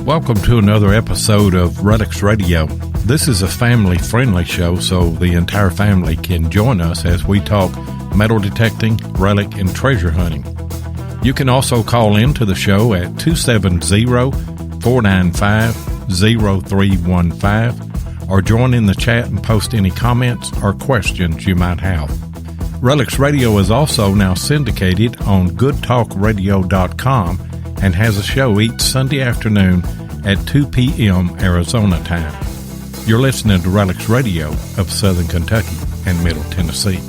Welcome to another episode of Relics Radio. This is a family-friendly show, so the entire family can join us as we talk metal detecting, relic, and treasure hunting. You can also call in to the show at 270-495-0315 or join in the chat and post any comments or questions you might have. Relics Radio is also now syndicated on goodtalkradio.com and has a show each Sunday afternoon at 2 p.m. Arizona time. You're listening to Relics Radio of Southern Kentucky and Middle Tennessee.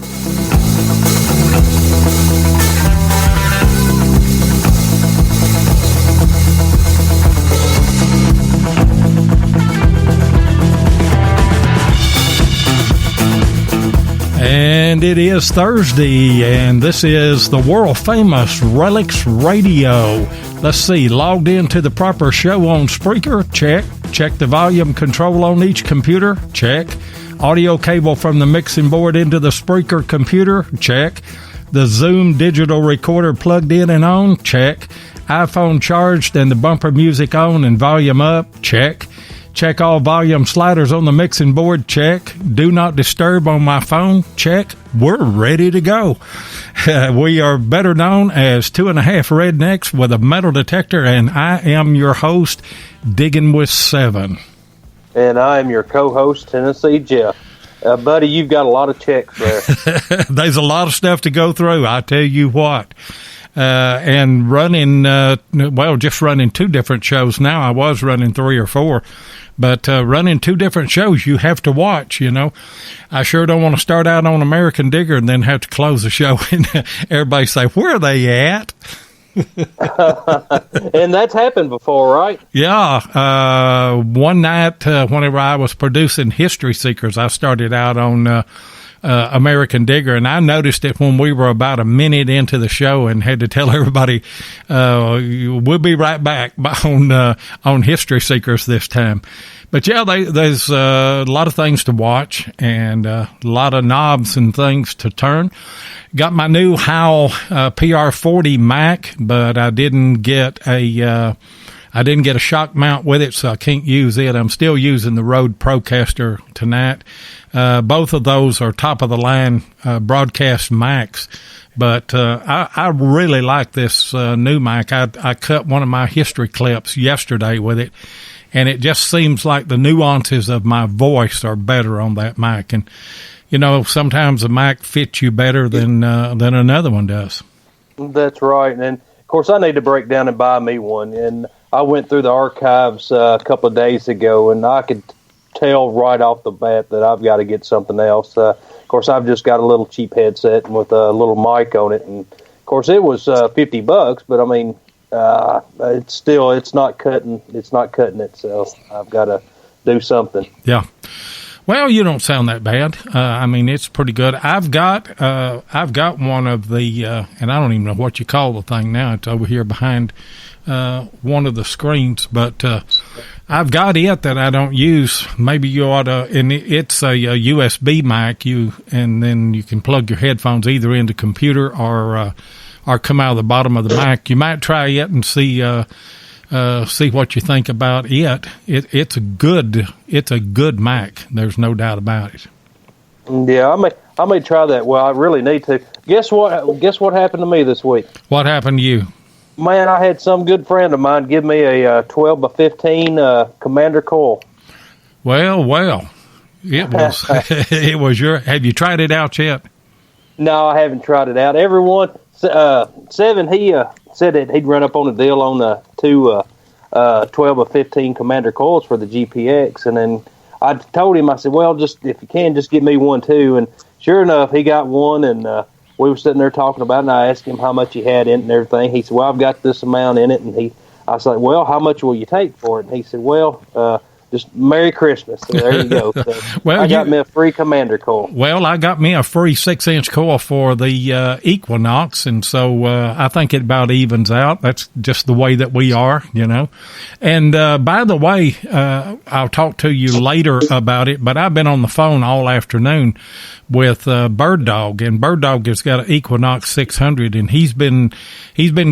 And it is Thursday, and this is the world-famous Relics Radio. Let's see, logged into the proper show on Spreaker? Check. Check the volume control on each computer? Check. Audio cable from the mixing board into the Spreaker computer? Check. The Zoom digital recorder plugged in and on? Check. iPhone charged and the bumper music on and volume up? Check. Check all volume sliders on the mixing board? Check. Do not disturb on my phone? Check. We're ready to go. We are better known as 2.5 Rednecks with a metal detector, and I am your host, Digging with 7. And I am your co-host, Tennessee Jeff. Buddy, you've got a lot of checks there. There's a lot of stuff to go through, I tell you what. And running, just running 2 different shows now. I was running 3 or 4. But running 2 different shows you have to watch, you know. I sure don't want to start out on American Digger and then have to close the show and everybody say, where are they at? And that's happened before, right? Yeah. One night, whenever I was producing History Seekers, I started out on American Digger, and I noticed it when we were about a minute into the show and had to tell everybody we'll be right back on History Seekers this time. But yeah, there's a lot of things to watch and a lot of knobs and things to turn. Got my new Howl PR40 Mac, but I didn't get a shock mount with it, so I can't use it. I'm still using the Rode Procaster tonight. Both of those are top-of-the-line broadcast Macs, but I really like this new Mac. I cut one of my history clips yesterday with it, and it just seems like the nuances of my voice are better on that Mac. And, you know, sometimes a Mac fits you better than another one does. That's right. And, of course, I need to break down and buy me one. And I went through the archives a couple of days ago, and I could tell right off the bat that I've got to get something else. Of course, I've just got a little cheap headset with a little mic on it, and of course, it was $50. But I mean, it's not cutting it. So I've got to do something. Yeah. Well, you don't sound that bad. I mean, it's pretty good. I've got one of the, and I don't even know what you call the thing now. It's over here behind one of the screens, but I've got it that I don't use. Maybe you ought to, and it's a USB mic. And then you can plug your headphones either into computer or come out of the bottom of the mic. You might try it and see what you think about it. It's a good Mac. There's no doubt about it. Yeah, I may try that. Well, I really need to. Guess what happened to me this week? What happened to you? Man, I had some good friend of mine give me a 12 by 15 Commander coil. Well, it was your. Have you tried it out yet? No, I haven't tried it out. Everyone, 7, he said that he'd run up on a deal on the 2 12 by 15 Commander coils for the GPX, and then I told him, I said, well, just if you can, just get me one too. And sure enough, he got one, and we were sitting there talking about it, and I asked him how much he had in it and everything. He said, well, I've got this amount in it. And I was like, well, how much will you take for it? And he said, well, just Merry Christmas. So there you go. So Well, I got me a free Commander coil. Well, I got me a free 6-inch coil for the Equinox, and so I think it about evens out. That's just the way that we are, you know. And by the way, I'll talk to you later about it, but I've been on the phone all afternoon with Bird Dog, and Bird Dog has got an Equinox 600, and he's been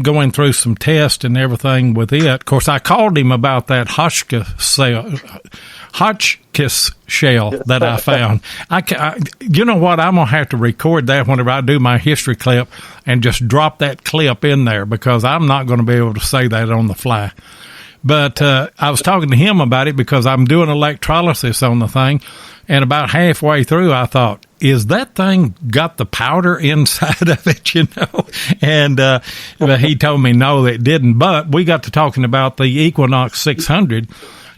going through some tests and everything with it. Of course, I called him about that Hotchkiss shell that I found. You know what? I'm gonna have to record that whenever I do my history clip and just drop that clip in there, because I'm not going to be able to say that on the fly. But I was talking to him about it because I'm doing electrolysis on the thing, and about halfway through, I thought, is that thing got the powder inside of it, you know? And but he told me no, it didn't. But we got to talking about the Equinox 600,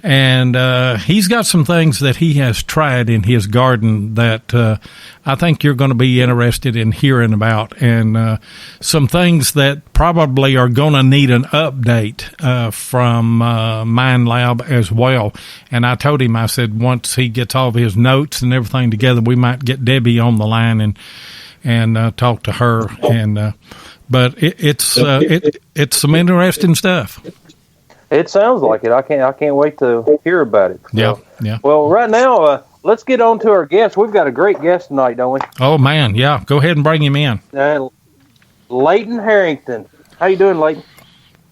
and he's got some things that he has tried in his garden that I think you're going to be interested in hearing about, and some things that probably are going to need an update from Mind Lab as well. And I told him, I said, once he gets all of his notes and everything together, we might get Debbie on the line and talk to her. And but it's some interesting stuff. It sounds like it. I can't wait to hear about it. So, yeah. Well, right now, let's get on to our guest. We've got a great guest tonight, don't we? Oh man, yeah. Go ahead and bring him in. Leighton Harrington. How you doing, Leighton?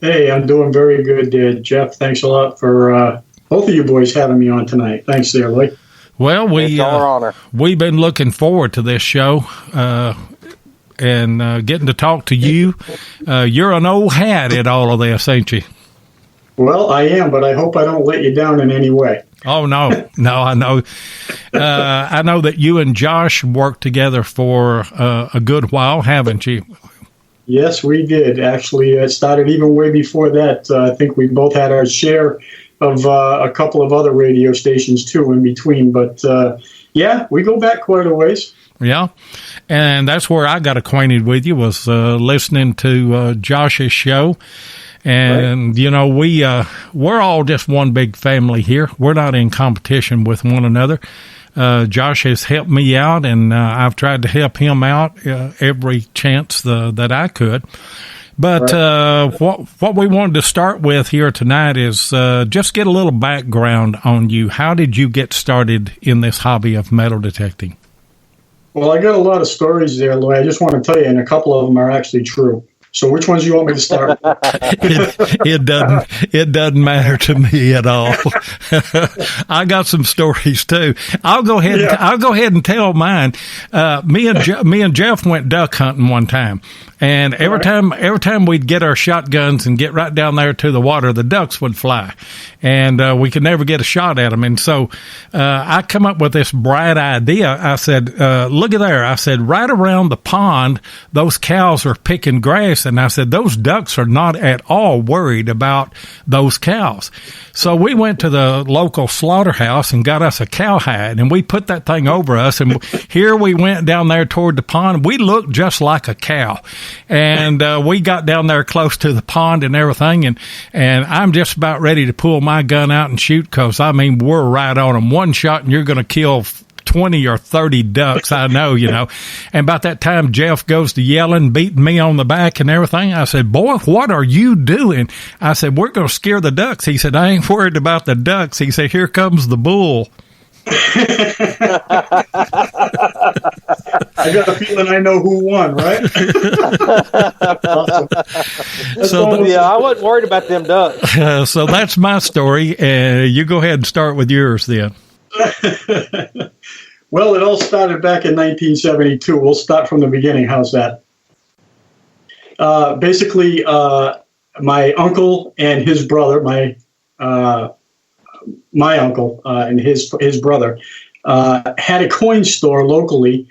Hey, I'm doing very good, Jeff. Thanks a lot for both of you boys having me on tonight. Thanks there, Lee. Well, it's our honor. We've been looking forward to this show. And getting to talk to you. You're an old hat at all of this, ain't you? Well, I am, but I hope I don't let you down in any way. Oh, no, I know. I know that you and Josh worked together for a good while, haven't you? Yes, we did. Actually, it started even way before that. I think we both had our share of a couple of other radio stations, too, in between. But, yeah, we go back quite a ways. Yeah, and that's where I got acquainted with you, was listening to Josh's show. And, right. You know, we're all just one big family here. We're not in competition with one another. Josh has helped me out, and I've tried to help him out every chance that I could. But right. What we wanted to start with here tonight is just get a little background on you. How did you get started in this hobby of metal detecting? Well, I got a lot of stories there, Louis. I just want to tell you, and a couple of them are actually true. So which ones do you want me to start with? It doesn't matter to me at all. I got some stories too. I'll go ahead and tell mine. Me and Jeff went duck hunting one time. And every time we'd get our shotguns and get right down there to the water, the ducks would fly, and we could never get a shot at them. And so I come up with this bright idea. I said, "Look at there!" I said, "Right around the pond, those cows are picking grass." And I said, "Those ducks are not at all worried about those cows." So we went to the local slaughterhouse and got us a cowhide, and we put that thing over us. And here we went down there toward the pond. We looked just like a cow. And we got down there close to the pond and everything, and I'm just about ready to pull my gun out and shoot, because, I mean, we're right on them. One shot and you're going to kill 20 or 30 ducks, I know, you know. And about that time, Jeff goes to yelling, beating me on the back and everything. I said, "Boy, what are you doing?" I said, "We're going to scare the ducks." He said, "I ain't worried about the ducks." He said, "Here comes the bull." I got a feeling I know who won, right? Awesome. I wasn't worried about them ducks. So that's my story. You go ahead and start with yours then. Well, it all started back in 1972. We'll start from the beginning. How's that? Basically, my uncle and his brother, my uncle and his brother, had a coin store locally.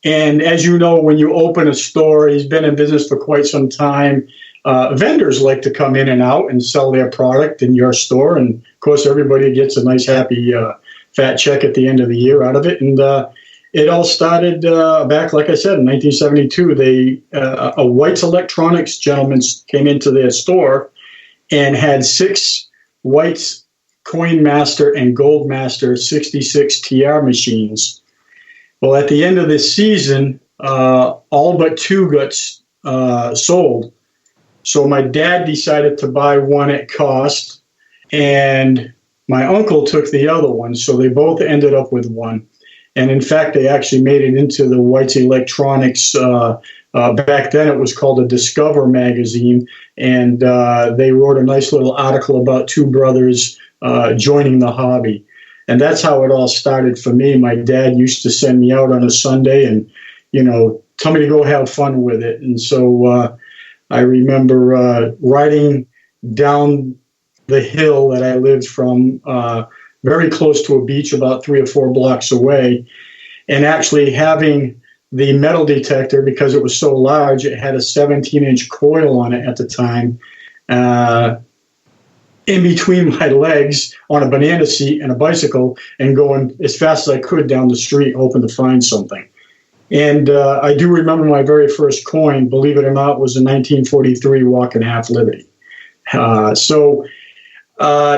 And as you know, when you open a store, he's been in business for quite some time. Vendors like to come in and out and sell their product in your store. And, of course, everybody gets a nice, happy, fat check at the end of the year out of it. And it all started back, like I said, in 1972. A White's Electronics gentleman came into their store and had 6 White's Coin Master and Gold Master 66 TR machines. Well, at the end of this season, all but two got sold. So my dad decided to buy one at cost, and my uncle took the other one. So they both ended up with one. And in fact, they actually made it into the White's Electronics. Back then, it was called a Discover magazine. And they wrote a nice little article about two brothers joining the hobby. And that's how it all started for me. My dad used to send me out on a Sunday and, tell me to go have fun with it. And so I remember riding down the hill that I lived from, very close to a beach about 3 or 4 blocks away, and actually having the metal detector, because it was so large, it had a 17-inch coil on it at the time, in between my legs on a banana seat and a bicycle, and going as fast as I could down the street, hoping to find something. And I do remember my very first coin, believe it or not, was a 1943 Walking Half Liberty.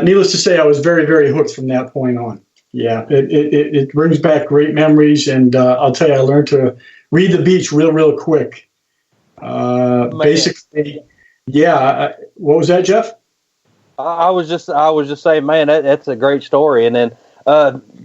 Needless to say, I was very, very hooked from that point on. Yeah, it brings back great memories, and I'll tell you, I learned to read the beach real quick. Basically, yeah. What was that, Jeff? I was just saying, man, that's a great story. And then,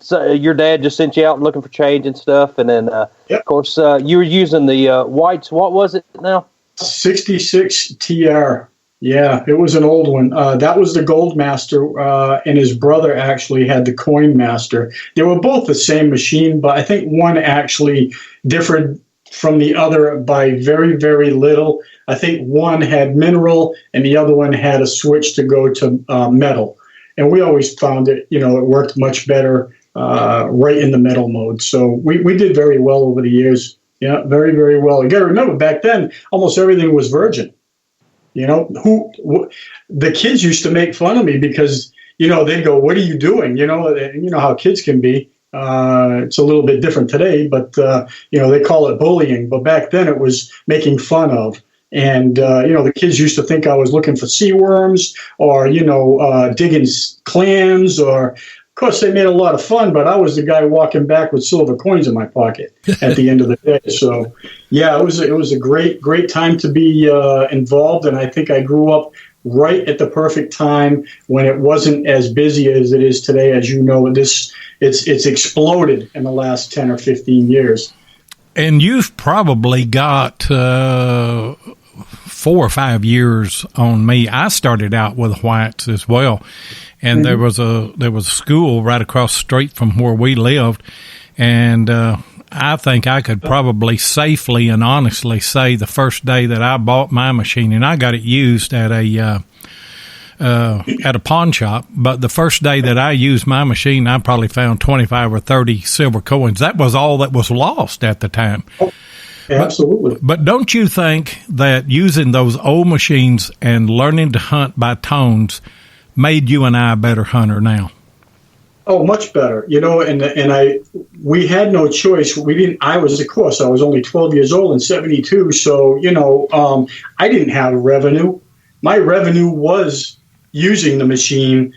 so your dad just sent you out looking for change and stuff, and then, yep. Of course, you were using the whites. What was it now? 66 TR. Yeah, it was an old one. That was the Gold Master, and his brother actually had the Coin Master. They were both the same machine, but I think one actually differed from the other by very, very little. I think one had mineral, and the other one had a switch to go to metal. And we always found it, it worked much better right in the metal mode. So we did very well over the years. Yeah, very, very well. You got to remember, back then, almost everything was virgin. The kids used to make fun of me because, they'd go, "What are you doing?" You know how kids can be. It's a little bit different today, but, they call it bullying. But back then it was making fun of. And, the kids used to think I was looking for sea worms or, digging clams or, of course, they made a lot of fun, but I was the guy walking back with silver coins in my pocket at the end of the day. So, yeah, it was a great time to be involved, and I think I grew up right at the perfect time when it wasn't as busy as it is today. As you know, it's exploded in the last 10 or 15 years. And you've probably got 4 or 5 years on me. I started out with whites as well. And there was a school right across the street from where we lived, and I think I could probably safely and honestly say the first day that I bought my machine, and I got it used at a pawn shop, but the first day that I used my machine, I probably found 25 or 30 silver coins. That was all that was lost at the time. Oh, absolutely. But don't you think that using those old machines and learning to hunt by tones made you and I a better hunter now? Oh, much better. We had no choice. I was only 12 years old in 72. So, I didn't have revenue. My revenue was using the machine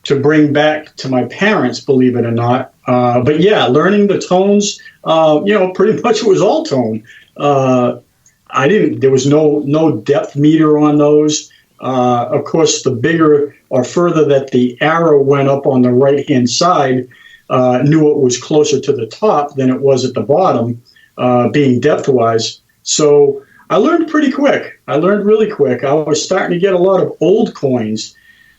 to bring back to my parents, believe it or not. But yeah, learning the tones, pretty much it was all tone. There was no depth meter on those. Of course, the bigger or further that the arrow went up on the right-hand side, knew it was closer to the top than it was at the bottom, being depth-wise. So I learned pretty quick. I learned really quick. I was starting to get a lot of old coins.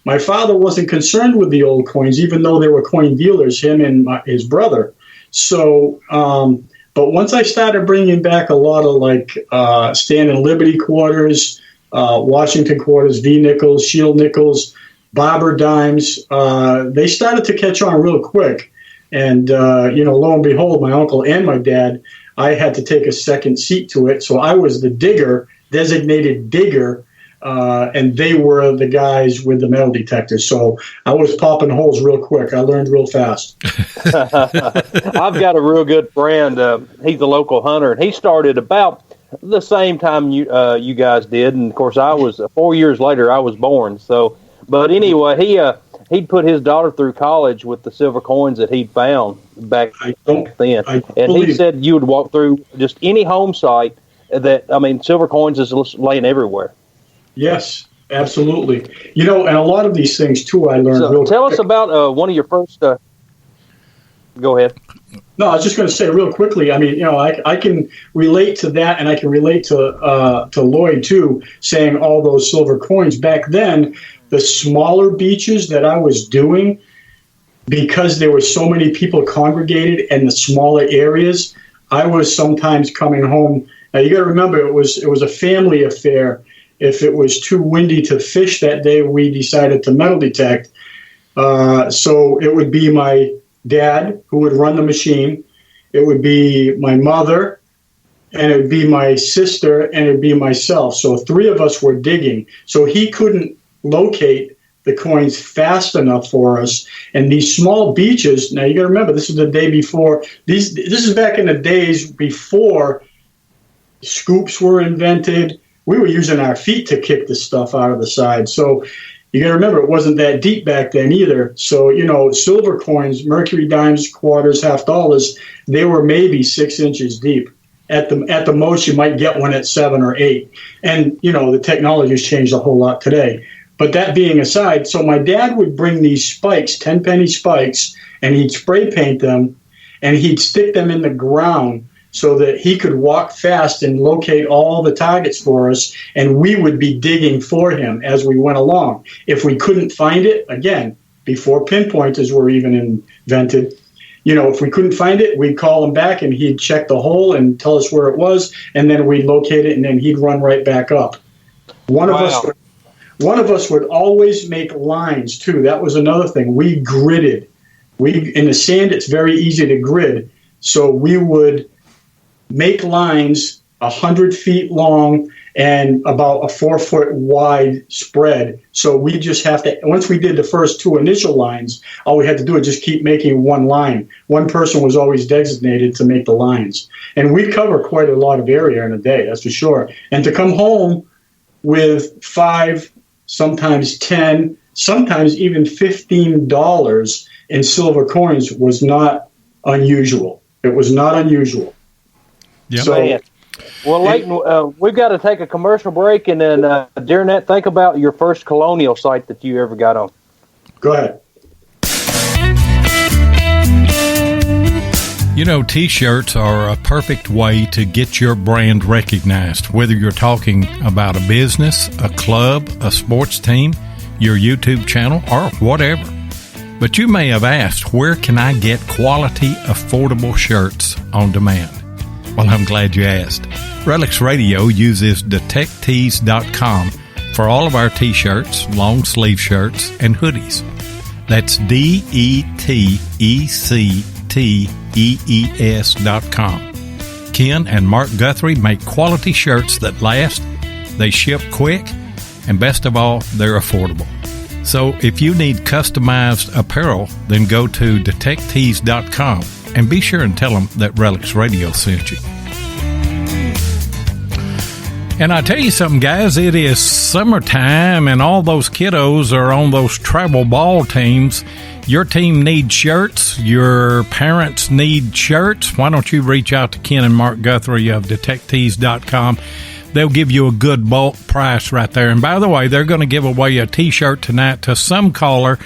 My father wasn't concerned with the old coins, even though they were coin dealers, him and his brother. So, but once I started bringing back a lot of Stanton Liberty quarters, Washington quarters, V nickels, Shield nickels, Barber dimes, they started to catch on real quick. And, lo and behold, my uncle and my dad, I had to take a second seat to it. So I was the designated digger, and they were the guys with the metal detectors. So I was popping holes real quick. I learned real fast. I've got a real good friend. He's a local hunter, and he started about the same time you guys did. And, of course, I was 4 years later, I was born. So, but anyway, he'd put his daughter through college with the silver coins that he'd found back then. And he said you would walk through just any home site silver coins is laying everywhere. Yes, absolutely. And a lot of these things too, I learned. So tell us about one of your first. Go ahead. No, I was just going to say real quickly. I can relate to that, and I can relate to Lloyd too, saying all those silver coins back then. The smaller beaches that I was doing, because there were so many people congregated in the smaller areas, I was sometimes coming home. Now you got to remember, it was a family affair. If it was too windy to fish that day, we decided to metal detect. So it would be my dad who would run the machine. It would be my mother, and it would be my sister, and it would be myself. So 3 of us were digging. So he couldn't locate the coins fast enough for us. And these small beaches, now you got to remember, this is the day before. This is back in the days before scoops were invented. We were using our feet to kick the stuff out of the side. So you got to remember, it wasn't that deep back then either. So, silver coins, mercury dimes, quarters, $50, they were maybe 6 inches deep. At the most, you might get one at 7 or 8. And, the technology has changed a whole lot today. But that being aside, so my dad would bring these spikes, 10-penny spikes, and he'd spray paint them, and he'd stick them in the ground so that he could walk fast and locate all the targets for us, and we would be digging for him as we went along. If we couldn't find it, again, before pinpointers were even invented, if we couldn't find it, we'd call him back, and he'd check the hole and tell us where it was, and then we'd locate it, and then he'd run right back up. One of us would always make lines, too. That was another thing. We gridded. In the sand, it's very easy to grid. So we would make lines 100 feet long and about a 4-foot wide spread. So we just have to, once we did the first 2 initial lines, all we had to do was just keep making one line. One person was always designated to make the lines. And we'd cover quite a lot of area in a day, that's for sure. And to come home with 5, sometimes 10, sometimes even $15 in silver coins was not unusual. It was not unusual. Yep. So, well, Leighton, we've got to take a commercial break, and then during that, think about your first colonial site that you ever got on. Go ahead. T-shirts are a perfect way to get your brand recognized, whether you're talking about a business, a club, a sports team, your YouTube channel, or whatever. But you may have asked, where can I get quality, affordable shirts on demand? Well, I'm glad you asked. Relics Radio uses DetectTees.com for all of our T-shirts, long sleeve shirts, and hoodies. That's DetectTees.com. Ken and Mark Guthrie make quality shirts that last, they ship quick, and best of all, they're affordable. So if you need customized apparel, then go to DetectTees.com and be sure and tell them that Relics Radio sent you. And I tell you something, guys, it is summertime and all those kiddos are on those travel ball teams. Your team needs shirts. Your parents need shirts. Why don't you reach out to Ken and Mark Guthrie of DetectTees.com. They'll give you a good bulk price right there. And by the way, they're going to give away a T-shirt tonight to some caller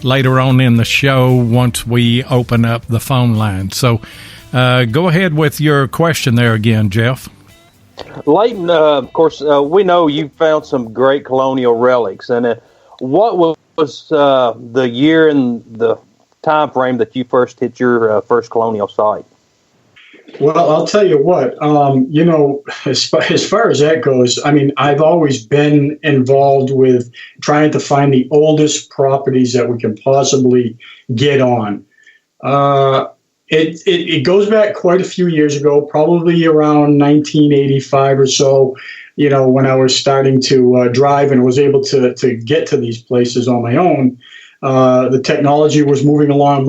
later on in the show once we open up the phone line. So go ahead with your question there again, Jeff. Leighton, of course, we know you found some great colonial relics. And what was the year and the time frame that you first hit your first colonial site? Well, I'll tell you what, as far as that goes, I've always been involved with trying to find the oldest properties that we can possibly get on. It goes back quite a few years ago, probably around 1985 or so, when I was starting to drive and was able to get to these places on my own. The technology was moving along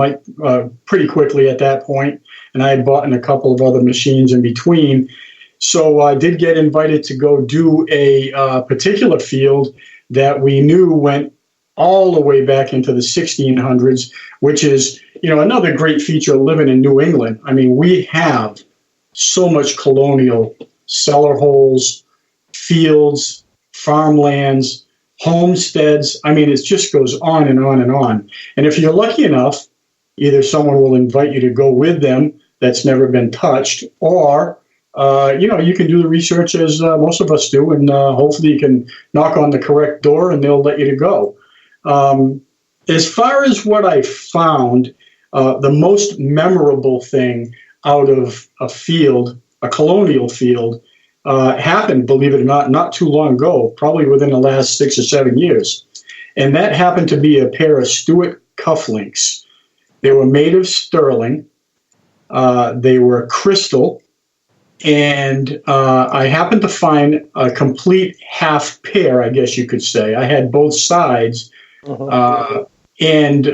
pretty quickly at that point, and I had bought in a couple of other machines in between. So I did get invited to go do a particular field that we knew went all the way back into the 1600s, which is, another great feature of living in New England. I mean, we have so much colonial cellar holes, fields, farmlands, homesteads. I mean, it just goes on and on and on. And if you're lucky enough, either someone will invite you to go with them that's never been touched, or you can do the research as most of us do, and hopefully you can knock on the correct door and they'll let you to go. As far as what I found, the most memorable thing out of a colonial field, happened, believe it or not too long ago, probably within the last 6 or 7 years. And that happened to be a pair of Stuart cufflinks. They were made of sterling. They were crystal. And I happened to find a complete half pair, I guess you could say. I had both sides. And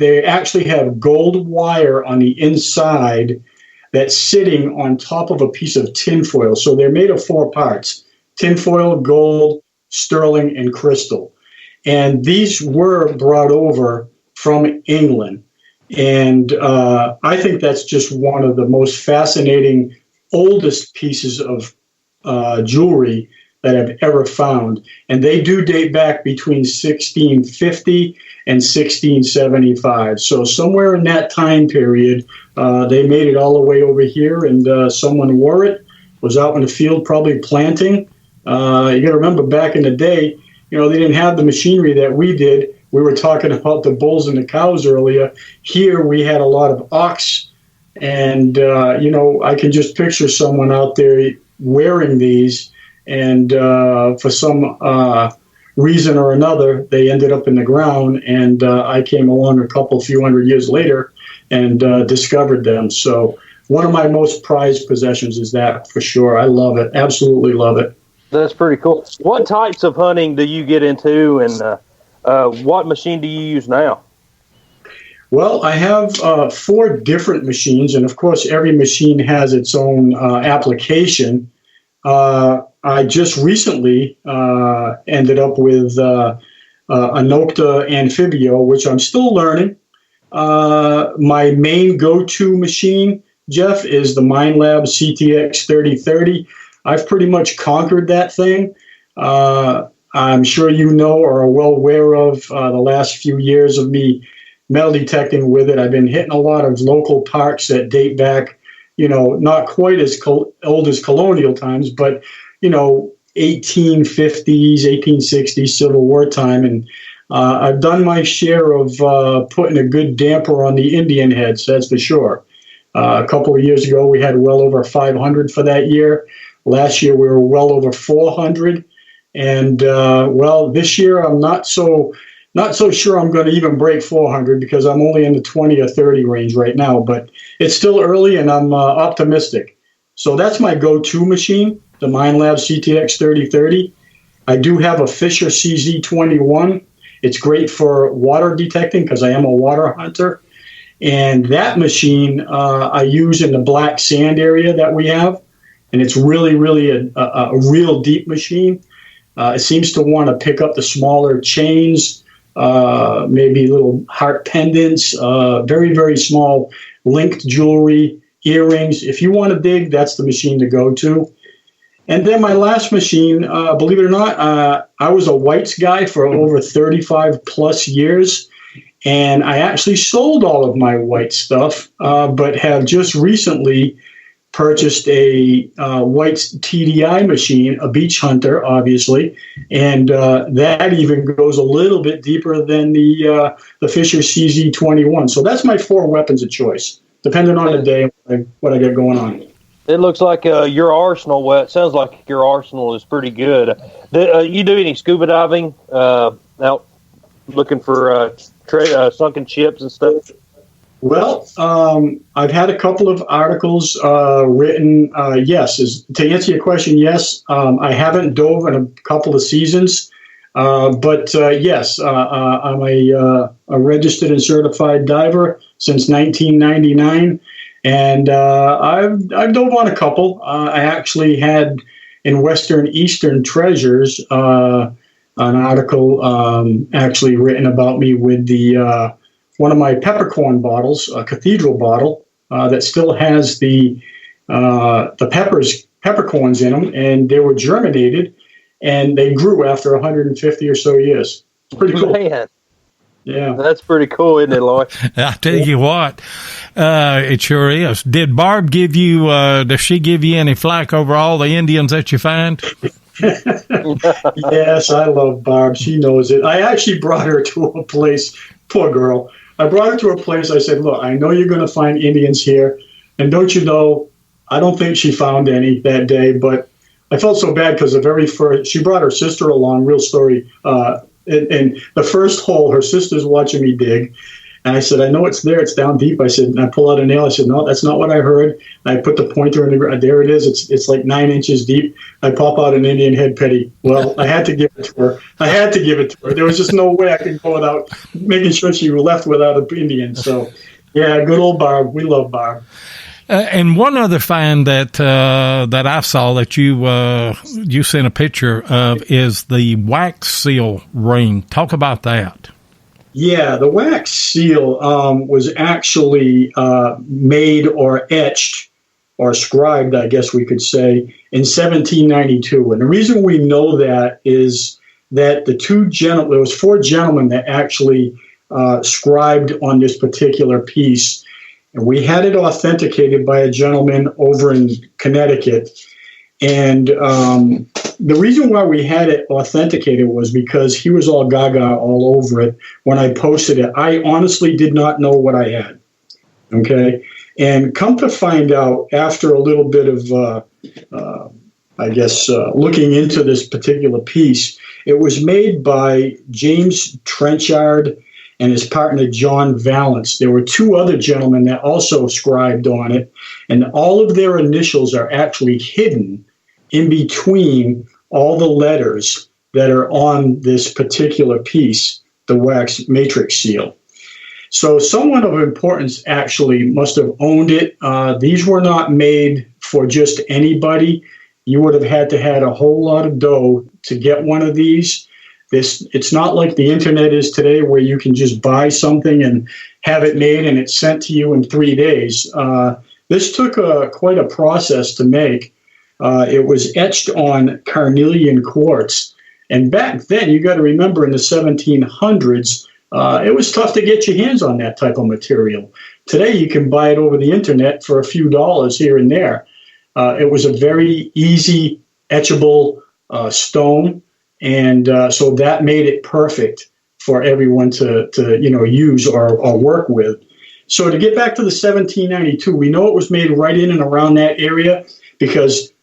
they actually have gold wire on the inside that's sitting on top of a piece of tinfoil. So they're made of 4 parts: tinfoil, gold, sterling, and crystal. And these were brought over from England. And I think that's just one of the most fascinating, oldest pieces of jewelry that I've ever found. And they do date back between 1650 and 1675. So somewhere in that time period, they made it all the way over here, and someone wore it, was out in the field probably planting. You got to remember, back in the day, they didn't have the machinery that we did. We were talking about the bulls and the cows earlier. Here we had a lot of ox, and, I can just picture someone out there wearing these, and for some reason or another, they ended up in the ground, and I came along a few hundred years later and discovered them. So one of my most prized possessions is that, for sure. I love it. Absolutely love it. That's pretty cool. What types of hunting do you get into, and what machine do you use now? Well, I have 4 different machines, and of course, every machine has its own application. I just recently ended up with a Nocta Amphibio, which I'm still learning. My main go-to machine, Jeff, is the Minelab CTX 3030. I've pretty much conquered that thing. I'm sure you know or are well aware of the last few years of me metal detecting with it. I've been hitting a lot of local parks that date back, not quite as old as colonial times, but, 1850s, 1860s, Civil War time. And I've done my share of putting a good damper on the Indian heads, that's for sure. A couple of years ago, we had well over 500 for that year. Last year, we were well over 400. And, this year, I'm not so sure I'm going to even break 400, because I'm only in the 20 or 30 range right now. But it's still early, and I'm optimistic. So that's my go-to machine, the Minelab CTX 3030. I do have a Fisher CZ21. It's great for water detecting, because I am a water hunter. And that machine I use in the black sand area that we have. And it's really, really a real deep machine. It seems to want to pick up the smaller chains, maybe little heart pendants, very, very small linked jewelry, earrings. If you want to dig, that's the machine to go to. And then my last machine, believe it or not, I was a whites guy for over 35 plus years. And I actually sold all of my white stuff, but have just recently purchased a white's TDI machine, a beach hunter, obviously, and that even goes a little bit deeper than the Fisher CZ21. So that's my 4 weapons of choice, depending on the day and what I got going on. It looks like your arsenal. Well, it sounds like your arsenal is pretty good. You do any scuba diving out looking for sunken ships and stuff? Well, I've had a couple of articles written. Yes, to answer your question, yes. I haven't dove in a couple of seasons, but yes, I'm a registered and certified diver since 1999, and I've dove on a couple. I actually had in Western Eastern Treasures an article actually written about me with the one of my peppercorn bottles, a cathedral bottle that still has the peppercorns in them, and they were germinated, and they grew after 150 or so years. It's pretty cool. Man. Yeah, that's pretty cool, isn't it, Lloyd? I tell you what, it sure is. Did Barb give you? Does she give you any flack over all the Indians that you find? Yes, I love Barb. She knows it. I actually brought her to a place. Poor girl. I brought her to a place. I said, "Look, I know you're going to find Indians here, and don't you know? I don't think she found any that day, but I felt so bad because the very first, she brought her sister along. Real story." And the first hole, her sister's watching me dig. And I said, I know it's there. It's down deep. I said, and I pull out a nail. I said, no, that's not what I heard. I put the pointer in the ground. There it is. It's like 9 inches deep. I pop out an Indian head petty. Well, I had to give it to her. There was just no way I could go without making sure she was left without an Indian. So, yeah, good old Barb. We love Barb. And one other find that I saw that you sent a picture of is the wax seal ring. Talk about that. Yeah, the wax seal was actually made or etched or scribed, I guess we could say, in 1792. And the reason we know that is that there was 4 gentlemen that actually scribed on this particular piece. And we had it authenticated by a gentleman over in Connecticut. And the reason why we had it authenticated was because he was all gaga all over it when I posted it. I honestly did not know what I had. Okay. And come to find out, after a little bit of, looking into this particular piece, it was made by James Trenchard and his partner, John Valance. There were 2 other gentlemen that also scribed on it, and all of their initials are actually hidden in between all the letters that are on this particular piece, the wax matrix seal. So someone of importance actually must have owned it. These were not made for just anybody. You would have had to had a whole lot of dough to get one of these. It's not like the internet is today where you can just buy something and have it made and it's sent to you in 3 days. This took quite a process to make. It was etched on carnelian quartz. And back then, you got to remember, in the 1700s, it was tough to get your hands on that type of material. Today, you can buy it over the internet for a few dollars here and there. It was a very easy etchable stone. And so that made it perfect for everyone to use or work with. So to get back to the 1792, we know it was made right in and around that area because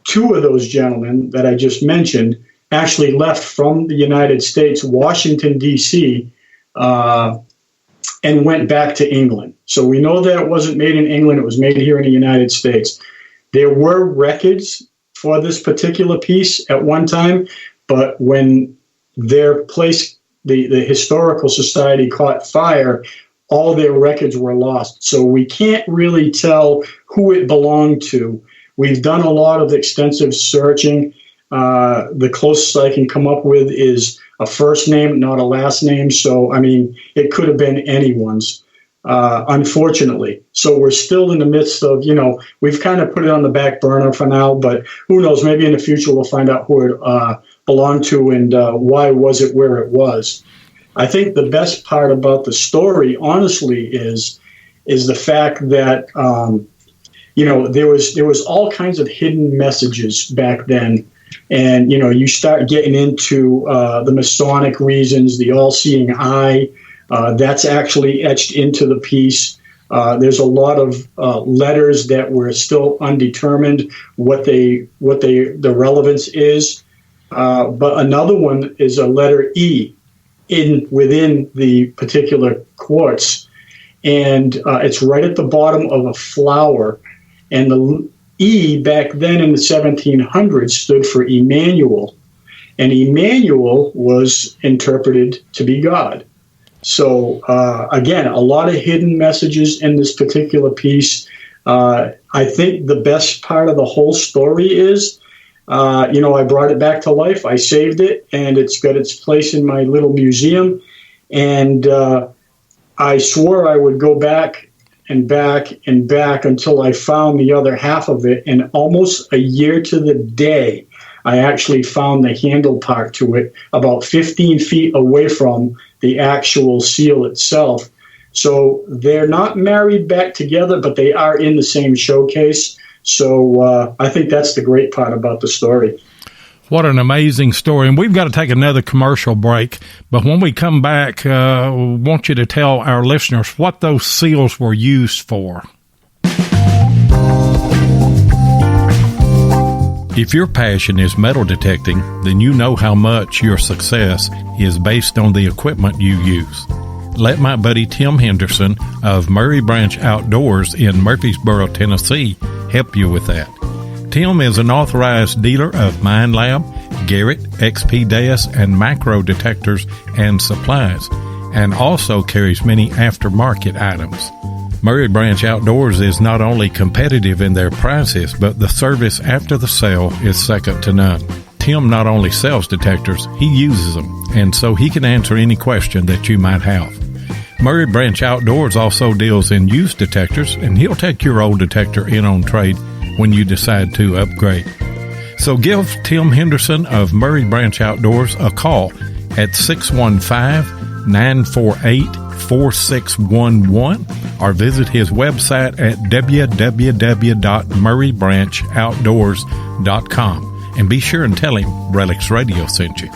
2 of those gentlemen that I just mentioned actually left from the United States, Washington, D.C., and went back to England. So we know that it wasn't made in England. It was made here in the United States. There were records for this particular piece at one time, but when their place, the Historical Society, caught fire, all their records were lost. So we can't really tell who it belonged to. We've done a lot of extensive searching. The closest I can come up with is a first name, not a last name. So, I mean, it could have been anyone's. Unfortunately. So we're still in the midst of, we've kind of put it on the back burner for now, but who knows, maybe in the future we'll find out who it belonged to and why was it where it was. I think the best part about the story, honestly, is the fact that, there was all kinds of hidden messages back then. And, you start getting into the Masonic reasons, the all-seeing eye. That's actually etched into the piece. There's a lot of letters that were still undetermined what the relevance is. But another one is a letter E within the particular quartz, and it's right at the bottom of a flower. And the E back then in the 1700s stood for Emmanuel, and Emmanuel was interpreted to be God. So, again, a lot of hidden messages in this particular piece. I think the best part of the whole story is I brought it back to life. I saved it, and it's got its place in my little museum. And I swore I would go back and back and back until I found the other half of it. And almost a year to the day, I actually found the handle part to it about 15 feet away from the actual seal itself. So they're not married back together, but they are in the same showcase. So I think that's the great part about the story. What an amazing story. And we've got to take another commercial break. But when we come back, I want you to tell our listeners what those seals were used for. If your passion is metal detecting, then you know how much your success is based on the equipment you use. Let my buddy Tim Henderson of Murray Branch Outdoors in Murfreesboro, Tennessee, help you with that. Tim is an authorized dealer of Mine Lab, Garrett, XP-DES, and macro detectors and supplies, and also carries many aftermarket items. Murray Branch Outdoors is not only competitive in their prices, but the service after the sale is second to none. Tim not only sells detectors, he uses them, and so he can answer any question that you might have. Murray Branch Outdoors also deals in used detectors, and he'll take your old detector in on trade when you decide to upgrade. So give Tim Henderson of Murray Branch Outdoors a call at 615-948-4611 or visit his website at www.murraybranchoutdoors.com, and be sure and tell him Relics Radio sent you.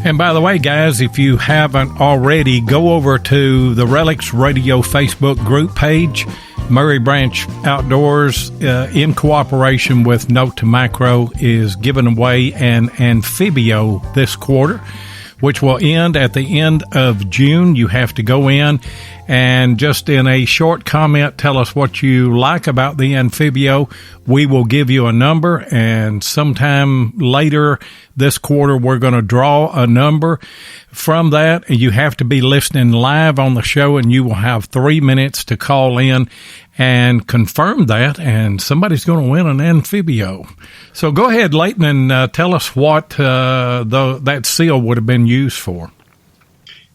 And by the way, guys, if you haven't already, go over to the Relics Radio Facebook group page. Murray Branch Outdoors, in cooperation with Note to Macro, is giving away an Amphibio this quarter, which will end at the end of June. You have to go in and just in a short comment, tell us what you like about the Amphibio. We will give you a number, and sometime later this quarter, we're going to draw a number from that. You have to be listening live on the show, and you will have 3 minutes to call in and confirm that, and somebody's going to win an Amphibio. So go ahead, Leighton, and tell us what that seal would have been used for.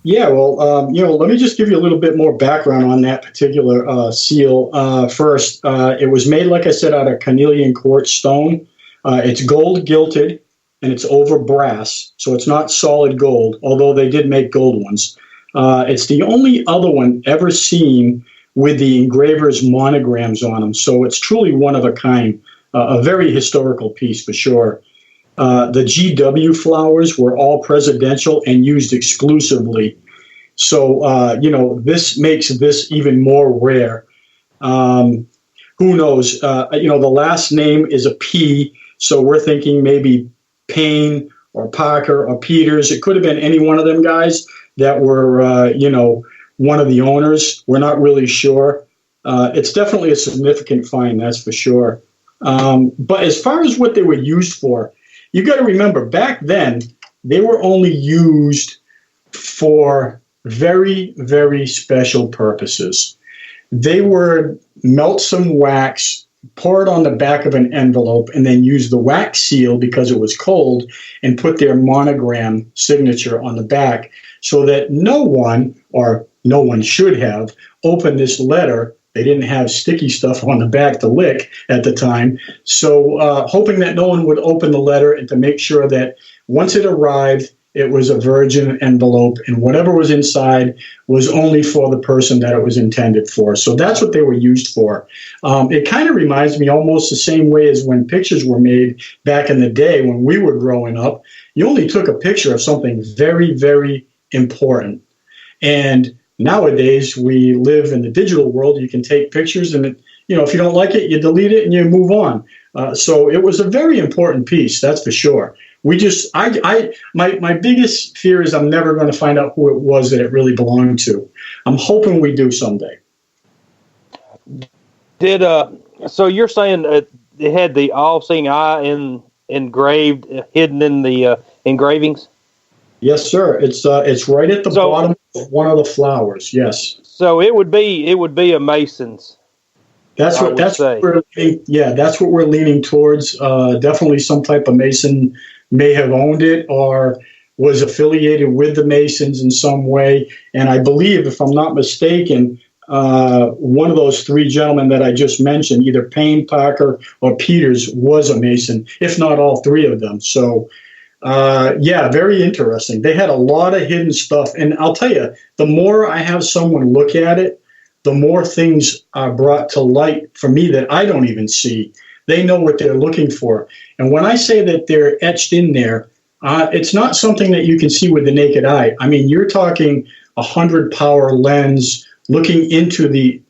Yeah, well, let me just give you a little bit more background on that particular seal. First, it was made, like I said, out of carnelian quartz stone. It's gold gilded, and it's over brass, so it's not solid gold, although they did make gold ones. It's the only other one ever seen with the engraver's monograms on them, so it's truly one of a kind, a very historical piece for sure. The GW flowers were all presidential and used exclusively. So, this makes this even more rare. Who knows? The last name is a P, so we're thinking maybe Payne or Parker or Peters. It could have been any one of them guys that were, one of the owners. We're not really sure. It's definitely a significant find, that's for sure. But as far as what they were used for, you got to remember, back then, they were only used for very, very special purposes. They would melt some wax, pour it on the back of an envelope, and then use the wax seal because it was cold and put their monogram signature on the back so that no one should have opened this letter. They didn't have sticky stuff on the back to lick at the time. So hoping that no one would open the letter and to make sure that once it arrived, it was a virgin envelope and whatever was inside was only for the person that it was intended for. So that's what they were used for. It kind of reminds me almost the same way as when pictures were made back in the day when we were growing up. You only took a picture of something very, very important. And nowadays, we live in the digital world. You can take pictures, and if you don't like it, you delete it and you move on. So it was a very important piece, that's for sure. My biggest fear is I'm never going to find out who it was that it really belonged to. I'm hoping we do someday. So you're saying it had the all-seeing eye engraved, hidden in the engravings? Yes, sir. It's right at the bottom of one of the flowers. Yes. So it would be a Mason's. That's what that's what we're leaning towards. Definitely some type of Mason may have owned it or was affiliated with the Masons in some way. And I believe, if I'm not mistaken, one of those three gentlemen that I just mentioned, either Payne, Parker, or Peters, was a Mason, if not all three of them. So, very interesting. They had a lot of hidden stuff. And I'll tell you, the more I have someone look at it, the more things are brought to light for me that I don't even see. They know what they're looking for. And when I say that they're etched in there, it's not something that you can see with the naked eye. I mean, you're talking 100 power lens looking into the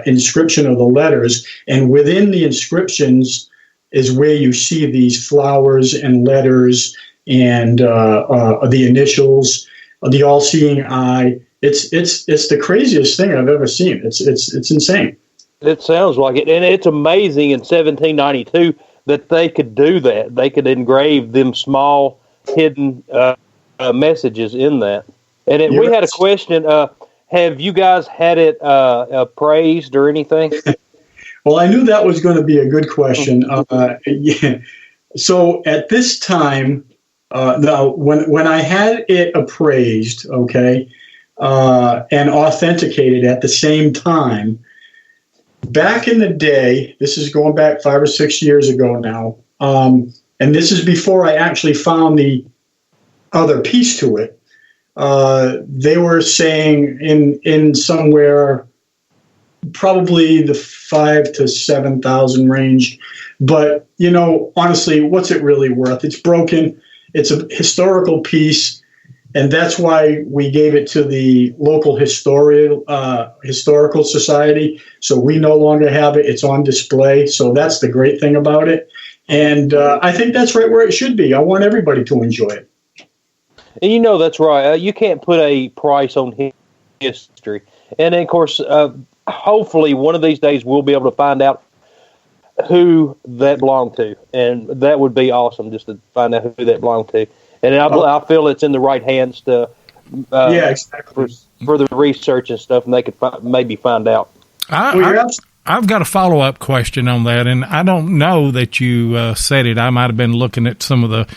inscription of the letters, and within the inscriptions is where you see these flowers and letters and the initials, the all-seeing eye. It's the craziest thing I've ever seen. It's insane. It sounds like it, and it's amazing in 1792 that they could do that. They could engrave them small hidden messages in that. And we had a question. Have you guys had it appraised or anything? Well, I knew that was going to be a good question. Yeah. So at this time, when I had it appraised, okay, and authenticated at the same time, back in the day, this is going back 5 or 6 years ago now, and this is before I actually found the other piece to it. They were saying in somewhere probably the 5,000 to 7,000 range, but honestly, what's it really worth? It's broken. It's a historical piece, and that's why we gave it to the local historical society. So we no longer have it. It's on display. So that's the great thing about it. And I think that's right where it should be. I want everybody to enjoy it. And that's right. You can't put a price on history. And then, of course, hopefully one of these days we'll be able to find out who that belonged to. And that would be awesome, just to find out who that belonged to. And I feel it's in the right hands to exactly. for the research and stuff, and they could maybe find out. I've got a follow-up question on that, and I don't know that you said it. I might have been looking at some of the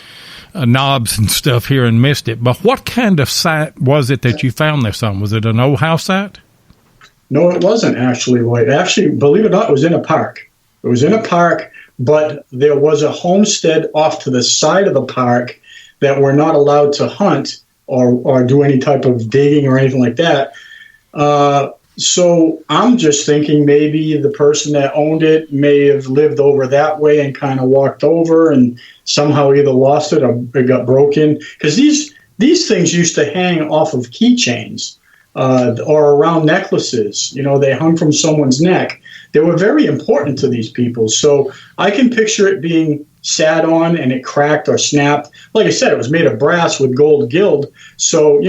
knobs and stuff here and missed it. But what kind of site was it that you found this on? Was it an old house site? No, it wasn't actually, Lloyd. Actually, believe it or not, it was in a park. It was in a park, but there was a homestead off to the side of the park that we're not allowed to hunt or do any type of digging or anything like that. So I'm just thinking maybe the person that owned it may have lived over that way and kind of walked over and somehow either lost it or it got broken. Because these things used to hang off of keychains or around necklaces. They hung from someone's neck. They were very important to these people. So I can picture it being sat on and it cracked or snapped. Like I said, it was made of brass with gold gild. So,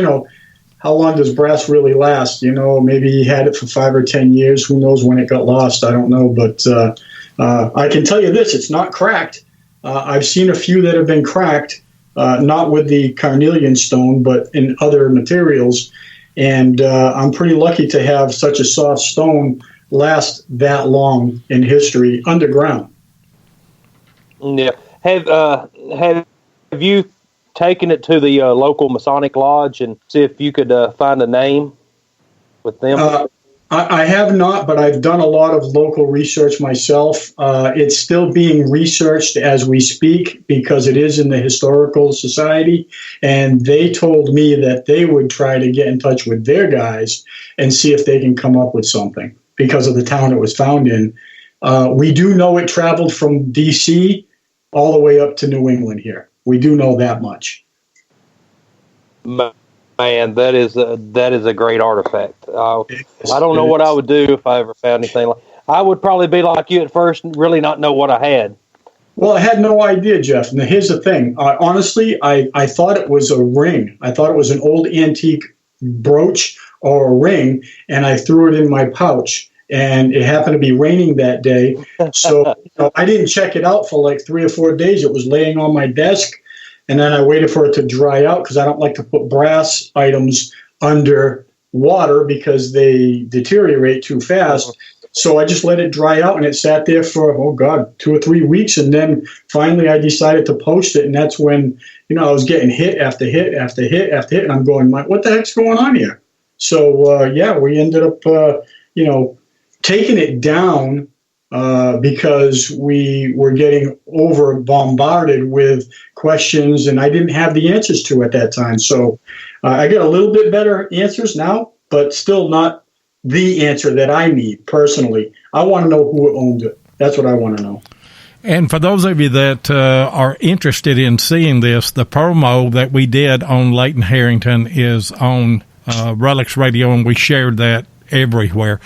how long does brass really last? Maybe he had it for 5 or 10 years. Who knows when it got lost? I don't know. But I can tell you this, it's not cracked. I've seen a few that have been cracked, not with the carnelian stone, but in other materials. And I'm pretty lucky to have such a soft stone last that long in history underground. Yeah. Have you taken it to the local Masonic Lodge and see if you could find a name with them? I have not, but I've done a lot of local research myself. It's still being researched as we speak because it is in the Historical Society, and they told me that they would try to get in touch with their guys and see if they can come up with something because of the town it was found in. We do know it traveled from D.C. all the way up to New England here. We do know that much. Man, that is a great artifact. I don't know what I would do if I ever found anything like. I would probably be like you at first and really not know what I had. Well, I had no idea, Jeff. Now, here's the thing. Honestly, I thought it was a ring. I thought it was an old antique brooch or a ring, and I threw it in my pouch. And it happened to be raining that day. So I didn't check it out for like 3 or 4 days. It was laying on my desk. And then I waited for it to dry out because I don't like to put brass items under water because they deteriorate too fast. So I just let it dry out, and it sat there for, 2 or 3 weeks. And then finally I decided to post it. And that's when, I was getting hit after hit after hit after hit. And I'm going, what the heck's going on here? So, we ended up, taking it down because we were getting over bombarded with questions, and I didn't have the answers to at that time. So I got a little bit better answers now, but still not the answer that I need personally. I want to know who owned it. That's what I want to know. And for those of you that are interested in seeing this, the promo that we did on Leighton Harrington is on Relics Radio, and we shared that everywhere.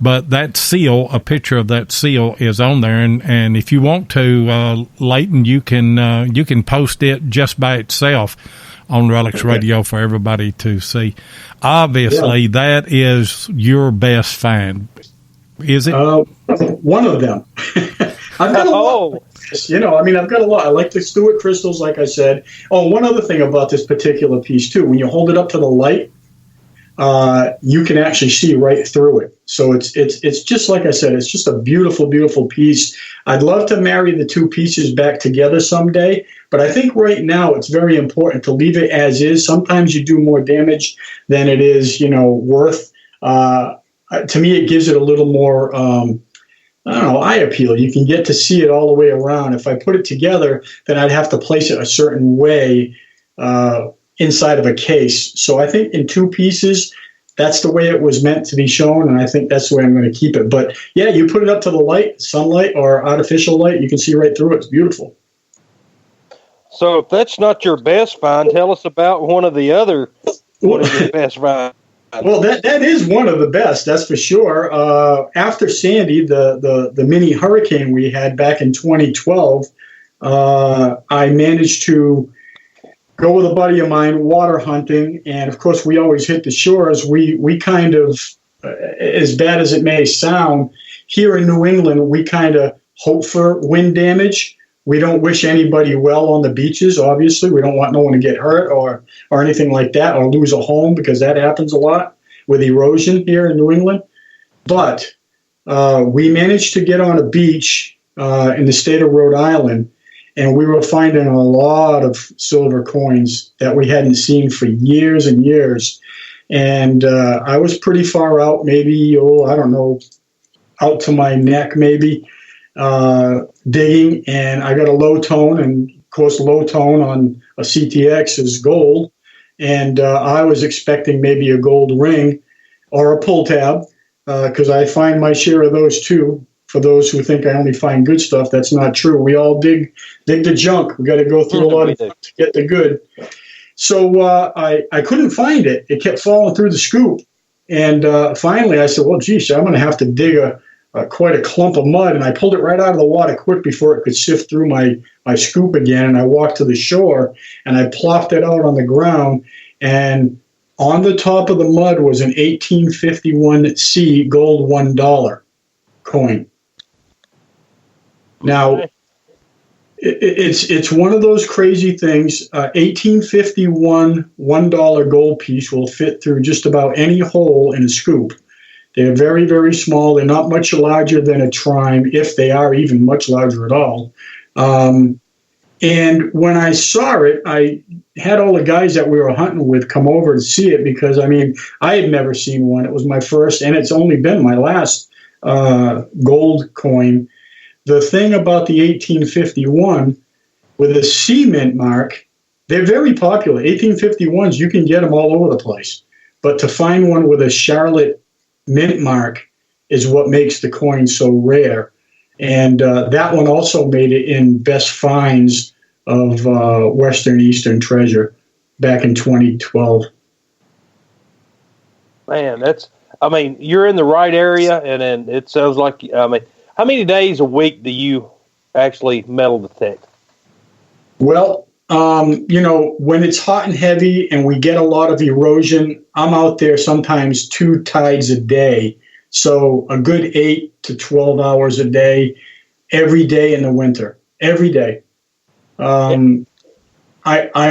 But that seal, a picture of that seal is on there, and if you want to, Leighton, you can post it just by itself on Relics Radio for everybody to see. Obviously, that is your best find, is it? One of them. I've got a lot. I've got a lot. I like the Stewart crystals, like I said. Oh, one other thing about this particular piece, too. When you hold it up to the light, you can actually see right through it. So it's just like I said, it's just a beautiful, beautiful piece. I'd love to marry the two pieces back together someday, but I think right now it's very important to leave it as is. Sometimes you do more damage than it is, worth. To me, it gives it a little more, eye appeal. You can get to see it all the way around. If I put it together, then I'd have to place it a certain way inside of a case. So I think in two pieces, that's the way it was meant to be shown, and I think that's the way I'm going to keep it. But yeah, you put it up to the light, sunlight, or artificial light, you can see right through it. It's beautiful. So if that's not your best find, tell us about one of your best finds. Well, that is one of the best, that's for sure. After Sandy, the mini hurricane we had back in 2012, I managed to go with a buddy of mine water hunting, and of course we always hit the shores. We kind of, as bad as it may sound, here in New England, we kind of hope for wind damage. We don't wish anybody well on the beaches, obviously. We don't want no one to get hurt or anything like that, or lose a home, because that happens a lot with erosion here in New England. But we managed to get on a beach in the state of Rhode Island, and we were finding a lot of silver coins that we hadn't seen for years and years. And I was pretty far out, maybe, out to my neck maybe, digging, and I got a low tone, and of course low tone on a CTX is gold. And I was expecting maybe a gold ring or a pull tab, because I find my share of those too. For those who think I only find good stuff, that's not true. We all dig the junk. We got to go through a lot of it to get the good. So I couldn't find it. It kept falling through the scoop. And finally I said, well, geez, I'm going to have to dig quite a clump of mud. And I pulled it right out of the water quick before it could sift through my scoop again. And I walked to the shore, and I plopped it out on the ground. And on the top of the mud was an 1851 C gold $1 coin. Now, it's one of those crazy things. 1851 $1 gold piece will fit through just about any hole in a scoop. They're very, very small. They're not much larger than a trime, if they are even much larger at all. And when I saw it, I had all the guys that we were hunting with come over and see it, because, I had never seen one. It was my first, and it's only been my last gold coin. The thing about the 1851 with a C mint mark, they're very popular. 1851s, you can get them all over the place. But to find one with a Charlotte mint mark is what makes the coin so rare. And that one also made it in best finds of Western Eastern treasure back in 2012. Man, you're in the right area, and then it sounds like, how many days a week do you actually metal detect? Well, when it's hot and heavy and we get a lot of erosion, I'm out there sometimes 2 tides a day. So a good 8 to 12 hours a day, every day in the winter, every day. I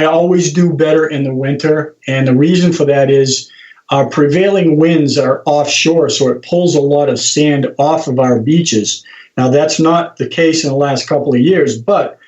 always do better in the winter. And the reason for that is our prevailing winds are offshore, so it pulls a lot of sand off of our beaches. Now, that's not the case in the last couple of years, but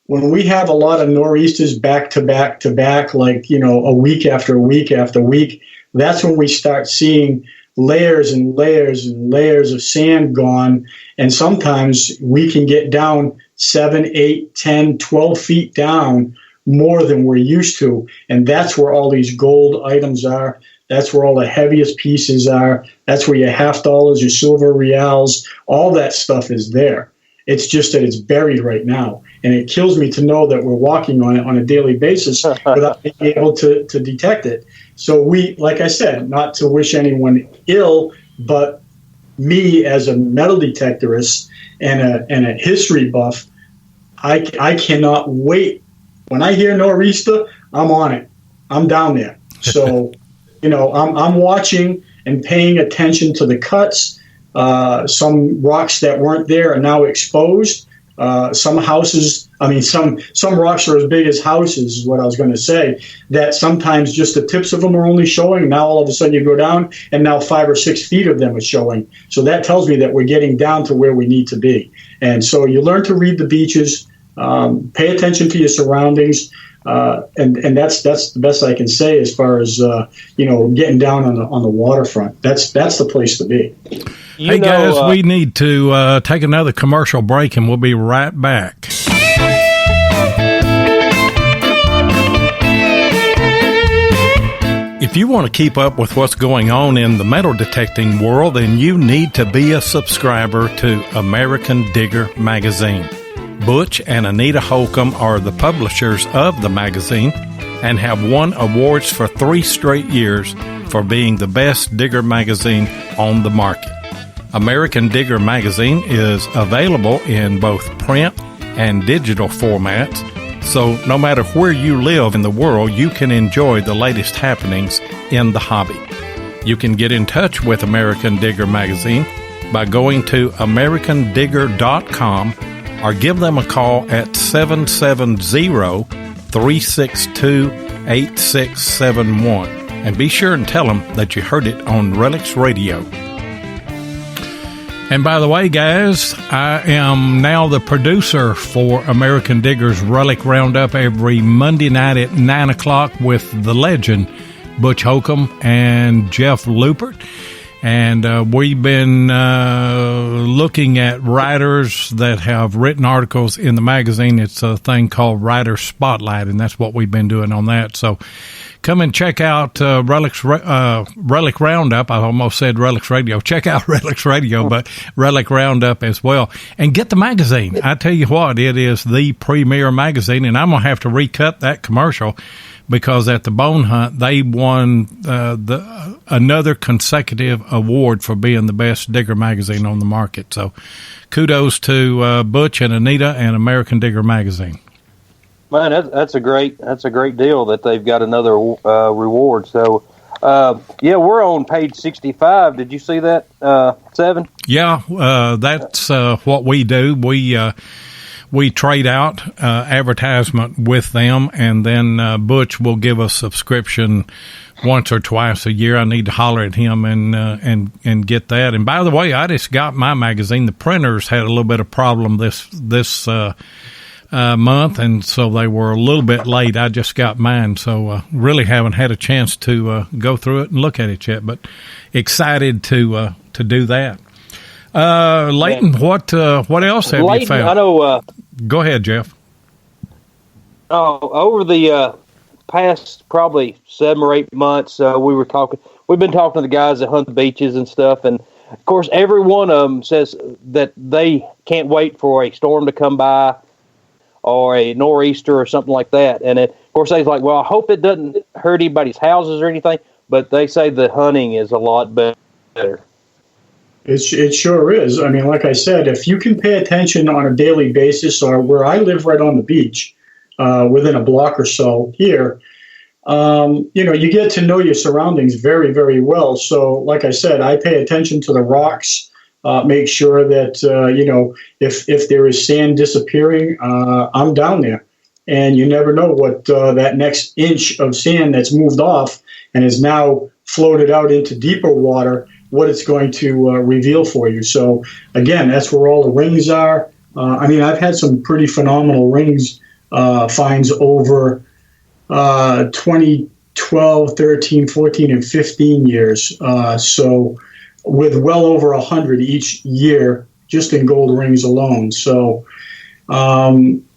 when we have a lot of nor'easters back to back to back, like, a week after week after week, that's when we start seeing layers and layers and layers of sand gone. And sometimes we can get down 7, 8, 10, 12 feet down more than we're used to. And that's where all these gold items are. That's where all the heaviest pieces are. That's where your $50, your silver reals, all that stuff is there. It's just that it's buried right now. And it kills me to know that we're walking on it on a daily basis without being able to detect it. So we, like I said, not to wish anyone ill, but me as a metal detectorist and a history buff, I cannot wait. When I hear nor'easter, I'm on it. I'm down there. So, I'm watching and paying attention to the cuts. Some rocks that weren't there are now exposed. Some houses, some rocks are as big as houses, is what I was going to say, that sometimes just the tips of them are only showing. Now all of a sudden you go down and now 5 or 6 feet of them are showing. So that tells me that we're getting down to where we need to be. And so you learn to read the beaches, pay attention to your surroundings. And that's the best I can say as far as, getting down on the waterfront. That's the place to be. Hey, guys, we need to take another commercial break, and we'll be right back. If you want to keep up with what's going on in the metal detecting world, then you need to be a subscriber to American Digger magazine. Butch and Anita Holcomb are the publishers of the magazine and have won awards for 3 straight years for being the best digger magazine on the market. American Digger magazine is available in both print and digital formats, so no matter where you live in the world, you can enjoy the latest happenings in the hobby. You can get in touch with American Digger magazine by going to americandigger.com or give them a call at 770-362-8671. And be sure and tell them that you heard it on Relics Radio. And by the way, guys, I am now the producer for American Digger's Relic Roundup every Monday night at 9 o'clock with the legend Butch Holcomb and Jeff Lupert. And we've been looking at writers that have written articles in the magazine. It's a thing called Writer Spotlight, and that's what we've been doing on that. So come and check out Relic Roundup. I almost said Relics Radio. Check out Relics Radio, but Relic Roundup as well. And get the magazine. I tell you what, it is the premier magazine, and I'm going to have to recut that commercial because at the Bone Hunt, they won another consecutive award for being the best digger magazine on the market. So kudos to Butch and Anita and American Digger magazine. Man, that's a great deal that they've got another reward. So, we're on page 65. Did you see that, Seven? Yeah, that's what we do. We trade out advertisement with them, and then Butch will give a subscription once or twice a year. I need to holler at him and get that. And by the way, I just got my magazine. The printers had a little bit of problem this month, and so they were a little bit late. I just got mine, so really haven't had a chance to go through it and look at it yet, but excited to do that. Leighton, what else have you found? I know. Go ahead, Jeff. Over the past probably 7 or 8 months, we've been talking to the guys that hunt the beaches and stuff, and of course, every one of them says that they can't wait for a storm to come by or a nor'easter or something like that. And of course, they're like, well, I hope it doesn't hurt anybody's houses or anything, but they say the hunting is a lot better. It sure is. I mean, like I said, if you can pay attention on a daily basis, or where I live right on the beach, within a block or so here, you get to know your surroundings very, very well. So, like I said, I pay attention to the rocks, make sure that, if there is sand disappearing, I'm down there. And you never know what that next inch of sand that's moved off and has now floated out into deeper water, what it's going to reveal for you. So again, that's where all the rings are. I've had some pretty phenomenal rings finds over 2012, 13, 14, and 15 years. So with well over 100 each year, just in gold rings alone. So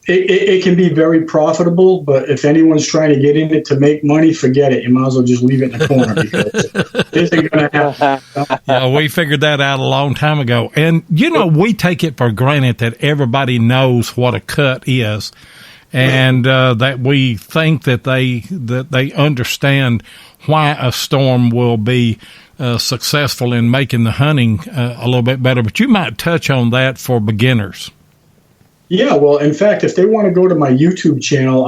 it can be very profitable, but if anyone's trying to get in it to make money, forget it. You might as well just leave it in the corner because it isn't going to happen. Yeah, we figured that out a long time ago. And, we take it for granted that everybody knows what a cut is, and that we think that they understand why a storm will be successful in making the hunting a little bit better. But you might touch on that for beginners. Yeah, well, in fact, if they want to go to my YouTube channel,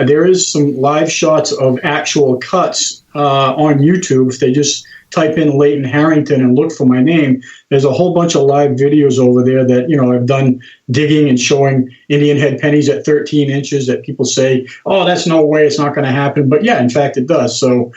there is some live shots of actual cuts on YouTube. If they just type in Leighton Harrington and look for my name, there's a whole bunch of live videos over there that, I've done digging and showing Indian head pennies at 13 inches that people say, oh, that's no way, it's not going to happen. But yeah, in fact, it does. So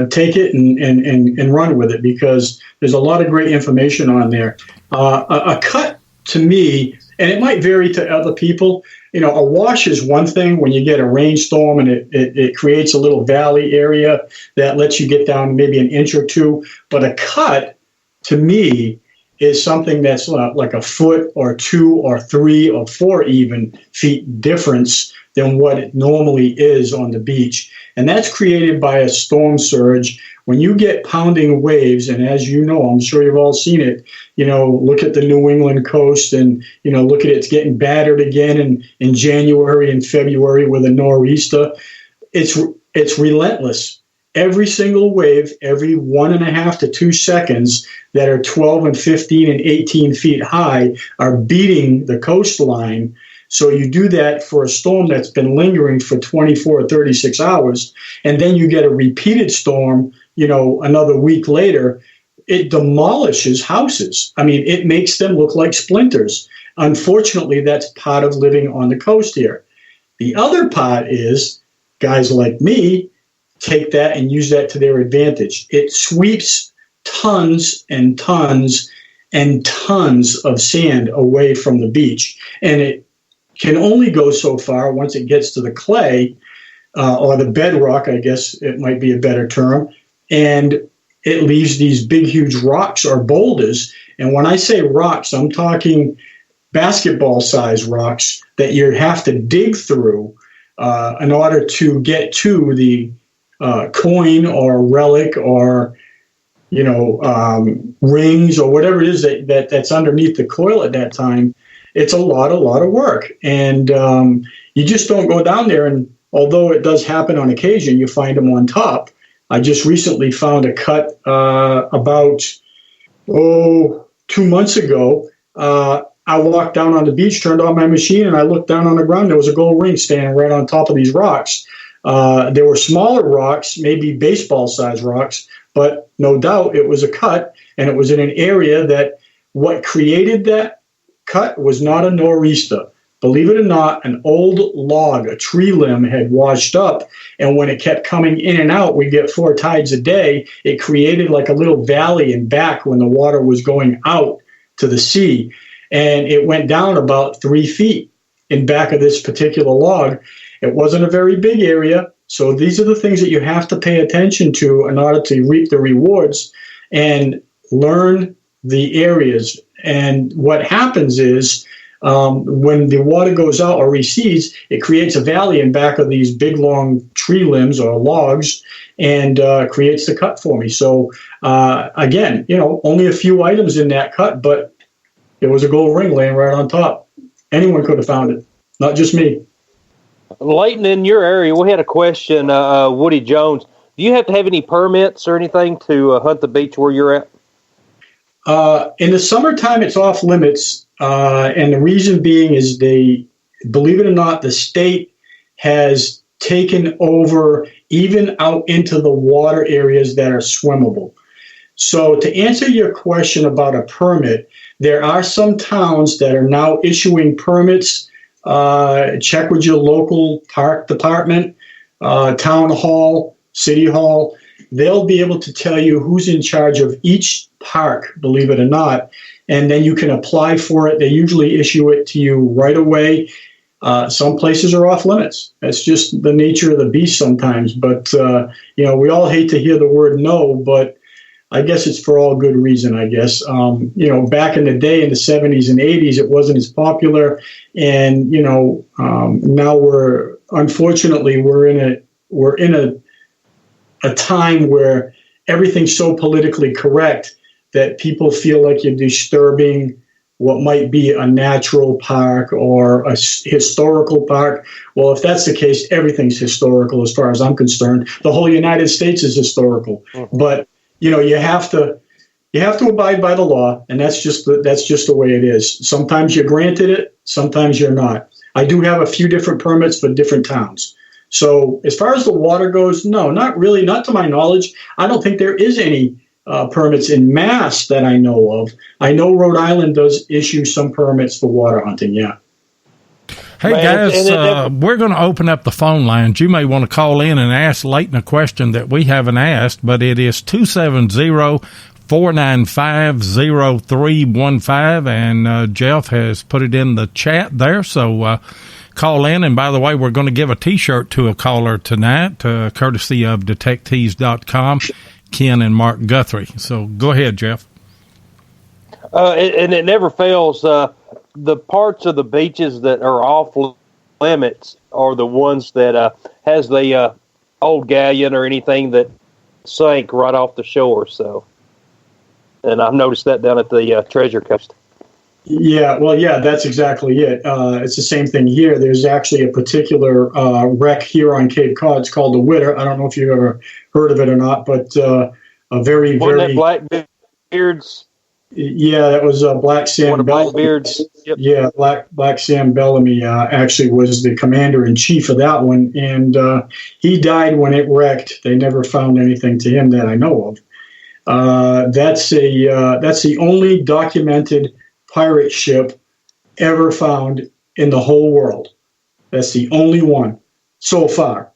take it and run with it, because there's a lot of great information on there. A cut, to me, and it might vary to other people. A wash is one thing when you get a rainstorm and it creates a little valley area that lets you get down maybe an inch or two. But a cut, to me, is something that's like a foot or 2 or 3 or 4 even feet difference than what it normally is on the beach. And that's created by a storm surge. When you get pounding waves, and as you know, I'm sure you've all seen it, look at the New England coast and, look at it's getting battered again in January and February with a nor'easter. It's relentless. Every single wave, every 1.5 to 2 seconds that are 12 and 15 and 18 feet high are beating the coastline. So you do that for a storm that's been lingering for 24 or 36 hours, and then you get a repeated storm, another week later. It demolishes houses. It makes them look like splinters. Unfortunately, that's part of living on the coast here. The other part is guys like me take that and use that to their advantage. It sweeps tons and tons and tons of sand away from the beach. And it can only go so far once it gets to the clay or the bedrock, I guess it might be a better term. And it leaves these big, huge rocks or boulders. And when I say rocks, I'm talking basketball-sized rocks that you have to dig through in order to get to the coin or relic or, rings or whatever it is that's underneath the coil at that time. It's a lot of work. And you just don't go down there. And although it does happen on occasion, you find them on top. I just recently found a cut about 2 months ago. I walked down on the beach, turned on my machine, and I looked down on the ground. There was a gold ring standing right on top of these rocks. There were smaller rocks, maybe baseball-sized rocks, but no doubt it was a cut, and it was in an area that what created that cut was not a nor'easter. Believe it or not, an old log, a tree limb, had washed up, and when it kept coming in and out, we get 4 tides a day, it created like a little valley in back when the water was going out to the sea, and it went down about 3 feet in back of this particular log. It wasn't a very big area, so these are the things that you have to pay attention to in order to reap the rewards and learn the areas. And what happens is when the water goes out or recedes, it creates a valley in back of these big, long tree limbs or logs and creates the cut for me. So, again, only a few items in that cut, but there was a gold ring laying right on top. Anyone could have found it, not just me. Leighton, in your area, we had a question, Woody Jones. Do you have to have any permits or anything to hunt the beach where you're at? In the summertime, it's off limits, and the reason being is believe it or not, the state has taken over even out into the water areas that are swimmable. So to answer your question about a permit, there are some towns that are now issuing permits. Check with your local park department, town hall, city hall. they'll be able to tell you who's in charge of each park, believe it or not, and then you can apply for it. They usually issue it to you right away. Some places are off limits. That's just the nature of the beast sometimes. But, we all hate to hear the word no, but I guess it's for all good reason, I guess. Back in the day, in the 70s and 80s, it wasn't as popular. And, now unfortunately, we're in a time where everything's so politically correct that people feel like you're disturbing what might be a natural park or a historical park. Well, if that's the case, everything's historical as far as I'm concerned. The whole United States is historical. Mm-hmm. But, you have to abide by the law, and that's just the way it is. Sometimes you're granted it, sometimes you're not. I do have a few different permits for different towns. So as far as the water goes, no, not really, not to my knowledge. I don't think there is any permits in Mass that I know of. I know Rhode Island does issue some permits for water hunting, yeah. Hey, guys, we're going to open up the phone lines. You may want to call in and ask Leighton a question that we haven't asked, but it is 270-495-0315, and Jeff has put it in the chat there, so call in. And by the way, we're going to give a T-shirt to a caller tonight, courtesy of detectives.com, Ken and Mark Guthrie. So go ahead, Jeff. And it never fails. The parts of the beaches that are off limits are the ones that has the old galleon or anything that sank right off the shore. So, and I've noticed that down at the Treasure Coast. Yeah, well, yeah, that's exactly it. It's the same thing here. There's actually a particular wreck here on Cape Cod. It's called the Witter. I don't know if you've ever heard of it or not, but a very, very... Blackbeard's? Yeah, that was Black Sam Bellamy. Blackbeard's. Yep. Yeah, Black Sam Bellamy actually was the commander-in-chief of that one, and he died when it wrecked. They never found anything to him that I know of. That's the only documented pirate ship ever found in the whole world. That's the only one so far.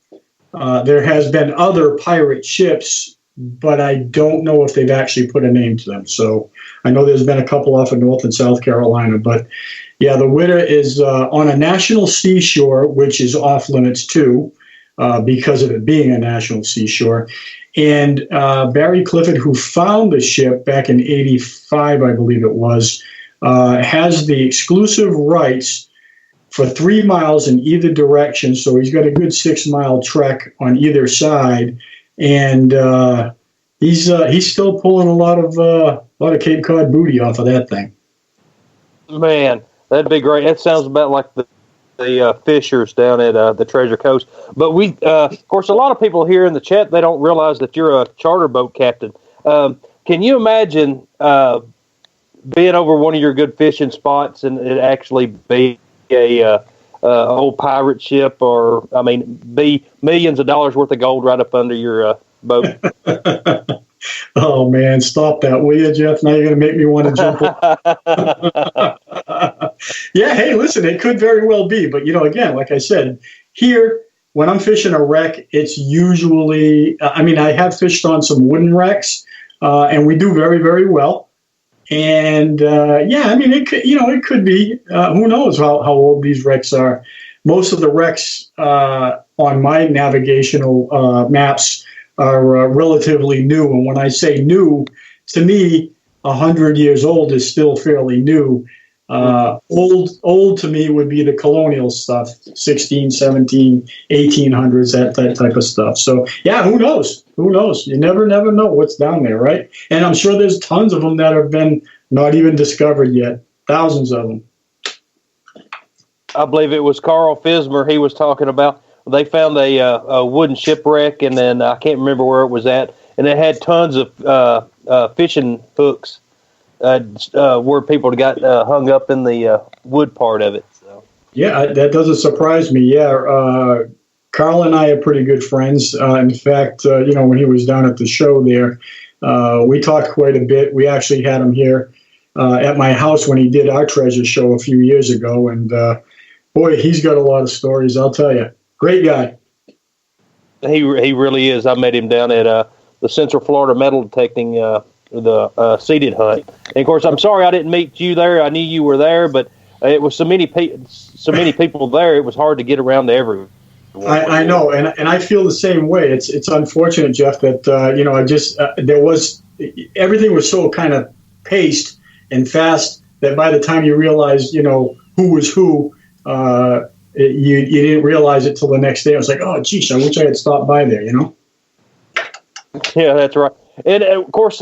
There has been other pirate ships, but I don't know if they've actually put a name to them. So I know there's been a couple off of North and South Carolina, but yeah, the Witter is on a national seashore, which is off limits too, because of it being a national seashore. And Barry Clifford, who found the ship back in '85, I believe it was, has the exclusive rights for 3 miles in either direction. So he's got a good 6-mile trek on either side, and he's still pulling a lot of Cape Cod booty off of that thing. Man, that'd be great. That sounds about like the fishers down at the Treasure Coast. But we, of course, a lot of people here in the chat, they don't realize that you're a charter boat captain. Can you imagine being over one of your good fishing spots and it actually be a old pirate ship, or be millions of dollars worth of gold right up under your boat? Oh man, stop that, will you, Jeff? Now you're going to make me want to jump. Yeah, hey, listen, it could very well be, but again, like I said, here when I'm fishing a wreck, it's usually, I have fished on some wooden wrecks, and we do very, very well. And it could be. Who knows how old these wrecks are? Most of the wrecks on my navigational maps are relatively new. And when I say new, to me, 100 years old is still fairly new. Old to me would be the colonial stuff, 16, 17, 1800s, that type of stuff. So, yeah, who knows? Who knows? You never know what's down there, right? And I'm sure there's tons of them that have been not even discovered yet. Thousands of them. I believe it was Carl Fismer he was talking about. They found a wooden shipwreck, and then I can't remember where it was at, and it had tons of fishing hooks where people got hung up in the wood part of it. So. Yeah, that doesn't surprise me. Yeah, Carl and I are pretty good friends. In fact, when he was down at the show there, we talked quite a bit. We actually had him here at my house when he did our treasure show a few years ago, and boy, he's got a lot of stories, I'll tell you. Great guy. He really is. I met him down at the Central Florida metal detecting the seated hunt. And of course, I'm sorry I didn't meet you there. I knew you were there, but it was so many people there. It was hard to get around to everyone. I know, and I feel the same way. It's unfortunate, Jeff, that I just there was everything was so kind of paced and fast that by the time you realized who was who, you didn't realize it till the next day. I was like, oh, geez, I wish I had stopped by there. Yeah, that's right. And of course,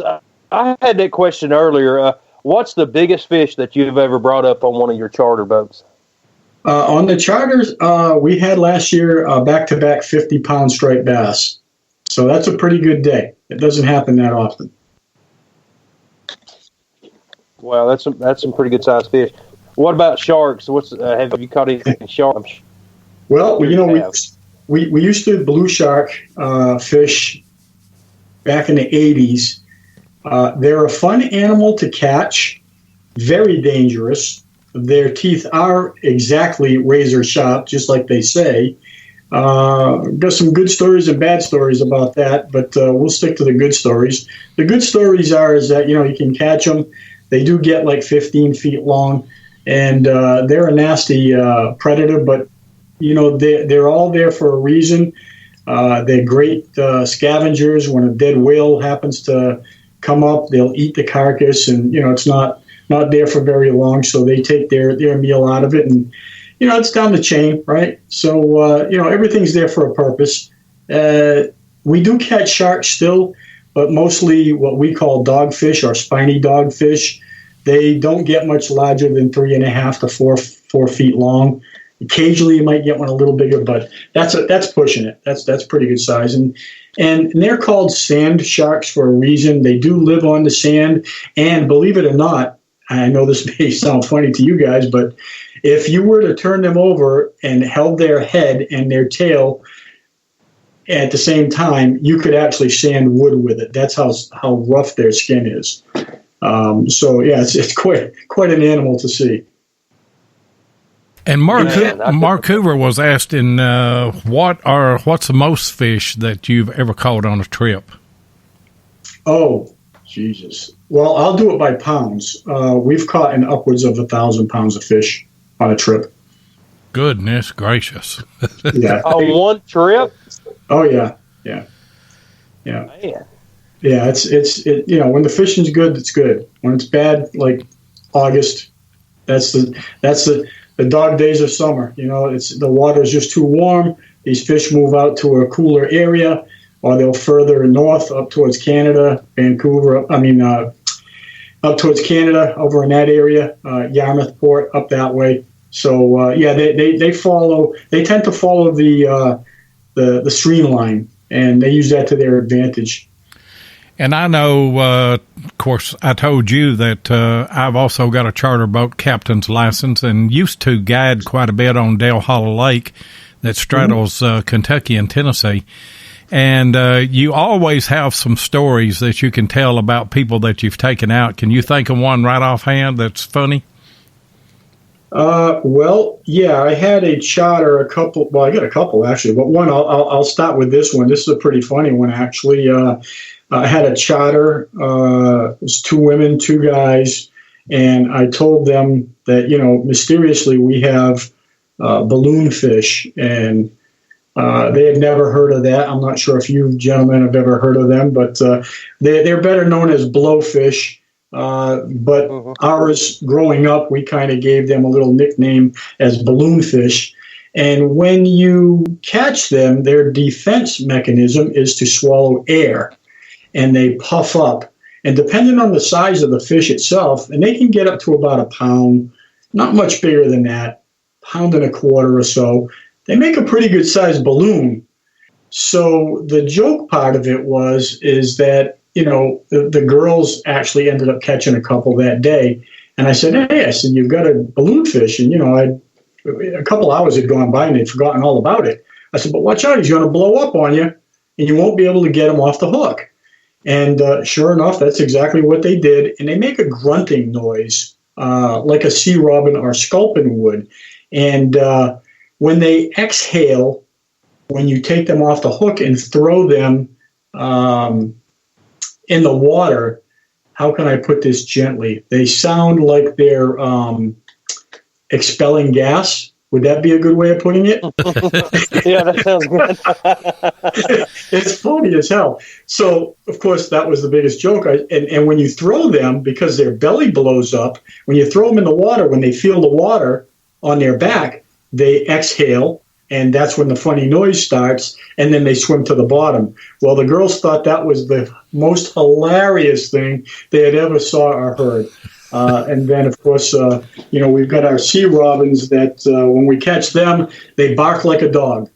I had that question earlier. What's the biggest fish that you've ever brought up on one of your charter boats? On the charters, we had last year back-to-back 50-pound striped bass. So that's a pretty good day. It doesn't happen that often. Wow, that's some pretty good sized fish. What about sharks? Have you caught any sharks? Well, we used to blue shark fish back in the 80s. They're a fun animal to catch, very dangerous. Their teeth are exactly razor sharp, just like they say. Got some good stories and bad stories about that, but we'll stick to the good stories. The good stories is that you can catch them. They do get like 15 feet long, and they're a nasty predator. But they're all there for a reason. They're great scavengers. When a dead whale happens to come up, they'll eat the carcass, and it's not there for very long, so they take their meal out of it, and it's down the chain, right? So everything's there for a purpose. We do catch sharks still, but mostly what we call dogfish or spiny dogfish. They don't get much larger than 3.5 to 4 feet long. Occasionally you might get one a little bigger, but that's pushing it. That's pretty good size, and they're called sand sharks for a reason. They do live on the sand, and believe it or not, I know this may sound funny to you guys, but if you were to turn them over and held their head and their tail at the same time, you could actually sand wood with it. That's how rough their skin is. So yeah, it's quite an animal to see. And Mark Hoover was asked what's the most fish that you've ever caught on a trip? Oh, Jesus. Well, I'll do it by pounds. We've caught in upwards of 1,000 pounds of fish on a trip. Goodness gracious. Yeah. On one trip? Oh, yeah. Yeah. Man. Yeah, it's when the fishing's good, it's good. When it's bad, like August, that's the dog days of summer. The water is just too warm. These fish move out to a cooler area, or they'll further north up towards Canada, Vancouver. Up towards Canada, over in that area, Yarmouth Port, up that way. So they tend to follow the streamline, and they use that to their advantage. And I know, of course, I told you that I've also got a charter boat captain's license and used to guide quite a bit on Dale Hollow Lake that straddles Kentucky and Tennessee. And you always have some stories that you can tell about people that you've taken out. Can you think of one right offhand that's funny? Well, yeah, I had a charter, I got a couple actually, but one, I'll start with this one. This is a pretty funny one, actually. I had a charter, it was 2 women, 2 guys, and I told them that, mysteriously we have balloon fish, and they had never heard of that. I'm not sure if you gentlemen have ever heard of them, but they're better known as blowfish. But ours, growing up, we kind of gave them a little nickname as balloonfish. And when you catch them, their defense mechanism is to swallow air, and they puff up. And depending on the size of the fish itself, and they can get up to about a pound, not much bigger than that, 1.25 pounds or so, they make a pretty good sized balloon. So the joke part of it is that, the girls actually ended up catching a couple that day. And I said, you've got a balloonfish. And, a couple hours had gone by and they'd forgotten all about it. I said, but watch out, he's going to blow up on you and you won't be able to get him off the hook. And sure enough, that's exactly what they did. And they make a grunting noise like a sea robin or sculpin would. And when they exhale, when you take them off the hook and throw them in the water, how can I put this gently? They sound like they're expelling gas. Would that be a good way of putting it? Yeah, that sounds good. It's funny as hell. So, of course, that was the biggest joke. And when you throw them, because their belly blows up, when you throw them in the water, when they feel the water on their back, they exhale, and that's when the funny noise starts, and then they swim to the bottom. Well, the girls thought that was the most hilarious thing they had ever saw or heard. And then, of course, we've got our sea robins that when we catch them, they bark like a dog.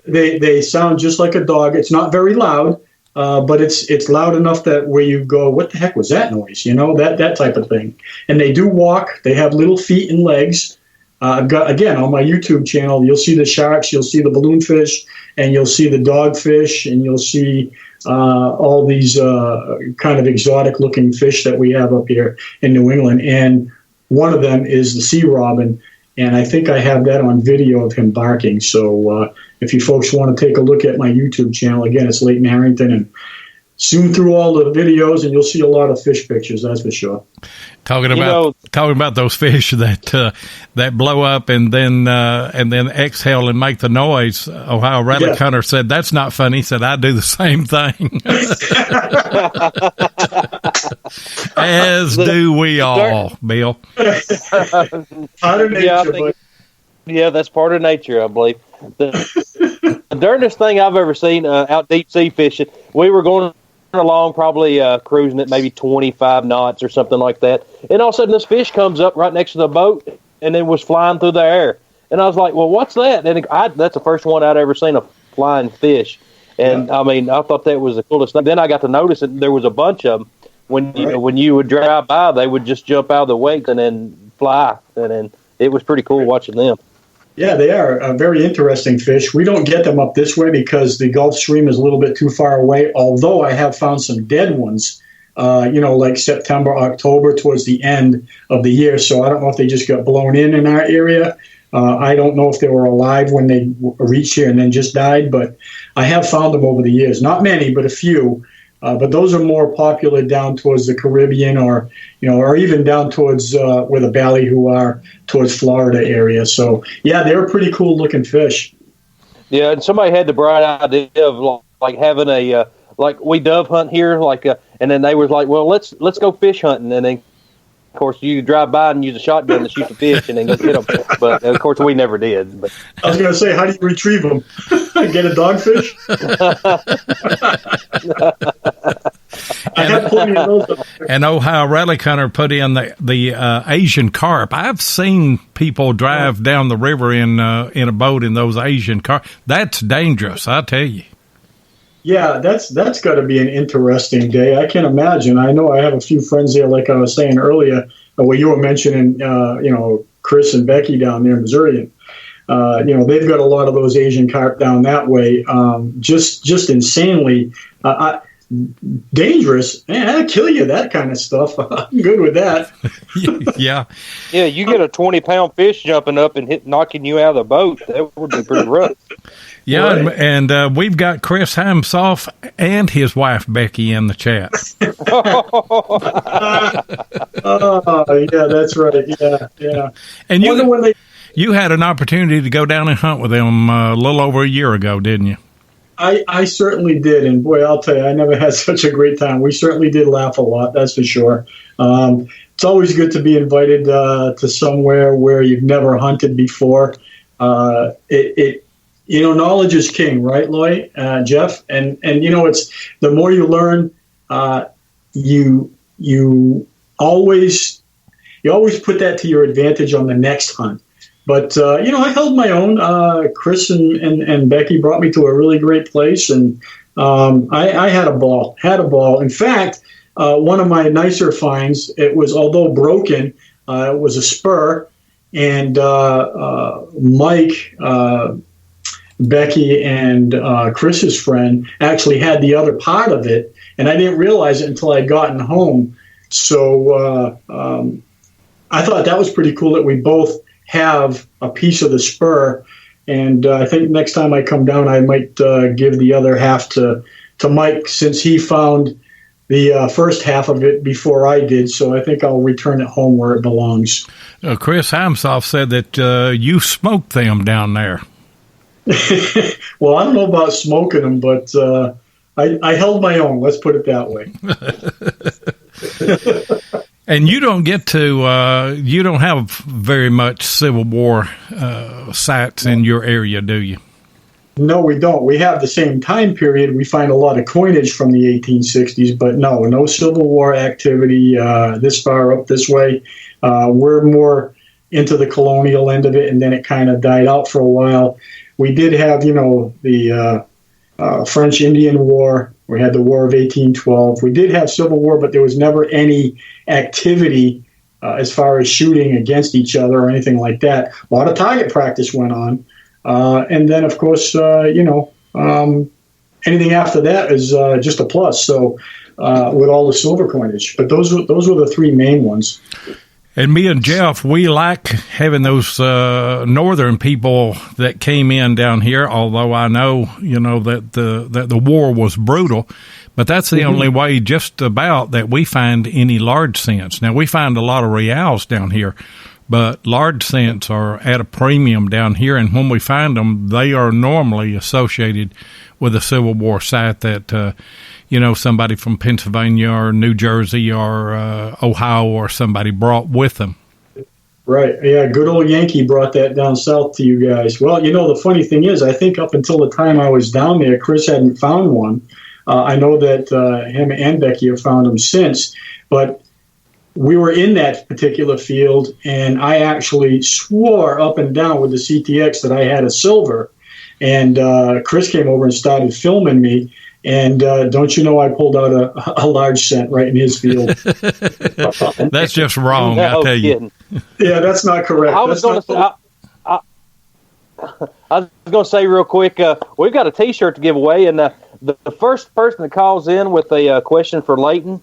They sound just like a dog. It's not very loud, but it's loud enough that where you go, what the heck was that noise? That type of thing. And they do walk. They have little feet and legs. I've got, again, on my YouTube channel, you'll see the sharks, you'll see the balloonfish, and you'll see the dogfish, and you'll see all these kind of exotic-looking fish that we have up here in New England. And one of them is the sea robin, and I think I have that on video of him barking. So if you folks want to take a look at my YouTube channel, again, it's Leighton Harrington, and zoom through all the videos, and you'll see a lot of fish pictures, that's for sure. Talking about those fish that blow up and then exhale and make the noise. Ohio Relic Hunter said that's not funny. He said I do the same thing, as do we all, Bill. Part of nature, yeah, that's part of nature, I believe. The dirtiest thing I've ever seen out deep sea fishing. We were going along, probably cruising at maybe 25 knots or something like that, and all of a sudden this fish comes up right next to the boat and then was flying through the air, and I was like, well, what's that? And that's the first one I'd ever seen, a flying fish. And I mean, I thought that was the coolest thing. Then I got to notice that there was a bunch of them. When you would drive by, they would just jump out of the wake and then fly, and then it was pretty cool watching them. Yeah, they are a very interesting fish. We don't get them up this way because the Gulf Stream is a little bit too far away, although I have found some dead ones, like September, October, towards the end of the year. So I don't know if they just got blown in our area. I don't know if they were alive when they reached here and then just died, but I have found them over the years. Not many, but a few. But those are more popular down towards the Caribbean, or even down towards where the ballyhoo are, towards Florida area. So yeah, they're pretty cool looking fish. Yeah, and somebody had the bright idea of like having a like we dove hunt here, and then they was like, well, let's go fish hunting, and then of course you drive by and use a shotgun to shoot the fish and then go get them. But of course we never did. But I was going to say, how do you retrieve them? Get a dogfish? I have plenty of those. And Ohio Relic Hunter put in the Asian carp. I've seen people drive down the river in a boat in those Asian carp. That's dangerous, I tell you. Yeah, that's got to be an interesting day. I can imagine. I know I have a few friends there, like I was saying earlier, where you were mentioning, Chris and Becky down there in Missouri. They've got a lot of those Asian carp down that way. Just insanely dangerous. Man, that'll kill you, that kind of stuff. I'm good with that. Yeah. Yeah, you get a 20-pound fish jumping up and knocking you out of the boat. That would be pretty rough. Yeah, right. And we've got Chris Hamsoff and his wife Becky in the chat. Yeah, that's right. Yeah. And you had an opportunity to go down and hunt with them a little over a year ago, didn't you? I certainly did, and boy, I'll tell you, I never had such a great time. We certainly did laugh a lot, that's for sure. It's always good to be invited to somewhere where you've never hunted before. Knowledge is king, right, Loy, Jeff? And it's the more you learn, you always put that to your advantage on the next hunt. But I held my own. Chris and Becky brought me to a really great place, and I had a ball. In fact, one of my nicer finds, it was, although broken, it was a spur, and Mike, Becky and Chris's friend actually had the other part of it, and I didn't realize it until I'd gotten home. So I thought that was pretty cool that we both have a piece of the spur, and I think next time I come down, I might give the other half to to Mike since he found the first half of it before I did. So I think I'll return it home where it belongs. Chris Heimsoff said that you smoked them down there. Well, I don't know about smoking them, but I held my own. Let's put it that way. And you don't get to, you don't have very much Civil War sites in your area, do you? No, we don't. We have the same time period. We find a lot of coinage from the 1860s, but no Civil War activity this far up this way. We're more into the colonial end of it, and then it kind of died out for a while. We did have, the French-Indian War. We had the War of 1812. We did have Civil War, but there was never any activity as far as shooting against each other or anything like that. A lot of target practice went on. And then, of course, anything after that is just a plus. So with all the silver coinage. But those were the three main ones. And me and Jeff, we like having those northern people that came in down here, although I know, that the war was brutal. But that's the only way just about that we find any large cents. Now, we find a lot of reals down here, but large cents are at a premium down here. And when we find them, they are normally associated with a Civil War site that, somebody from Pennsylvania or New Jersey or Ohio or somebody brought with them. Right. Yeah, good old Yankee brought that down south to you guys. Well, the funny thing is, I think up until the time I was down there, Chris hadn't found one. I know that him and Becky have found them since, but we were in that particular field, and I actually swore up and down with the CTX that I had a silver, and Chris came over and started filming me, and don't you know I pulled out a large cent right in his field. That's just wrong, I tell you. Yeah, that's not correct. I was going to say real quick, we've got a T-shirt to give away, and the first person that calls in with a question for Leighton,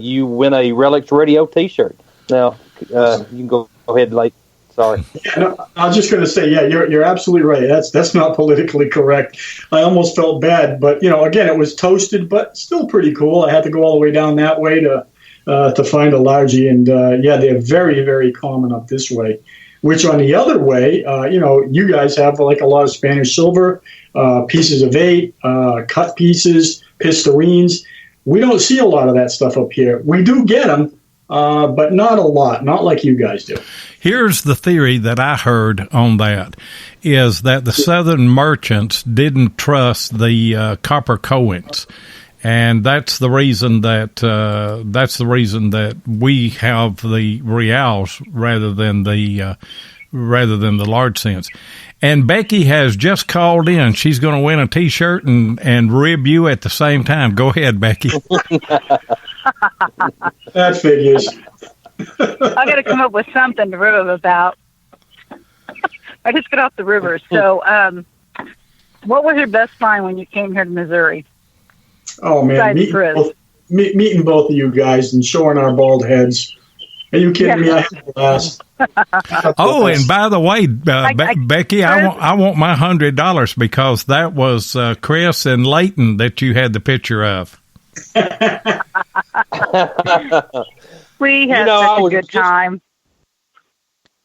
you win a Relics Radio T-shirt. Now, you can go ahead, Leighton. Sorry. Yeah, no, I was just going to say, yeah, you're absolutely right. That's not politically correct. I almost felt bad, but again, it was toasted, but still pretty cool. I had to go all the way down that way to find a largie, and they're very, very common up this way. Which on the other way, you guys have like a lot of Spanish silver, pieces of 8, cut pieces, pistarines. We don't see a lot of that stuff up here. We do get them, but not a lot, not like you guys do. Here's the theory that I heard on that, is that the Southern merchants didn't trust the copper coins. And that's the reason that we have the reals rather than the large cents. And Becky has just called in. She's going to win a T-shirt and rib you at the same time. Go ahead, Becky. That figures. I got to come up with something to rib about. I just got off the river. So, what was your best find when you came here to Missouri? Oh, man, meeting both of you guys and showing our bald heads. Are you kidding me? I had a blast. Oh, and by the way, Becky, I want my $100 because that was Chris and Leighton that you had the picture of. We had such a good time.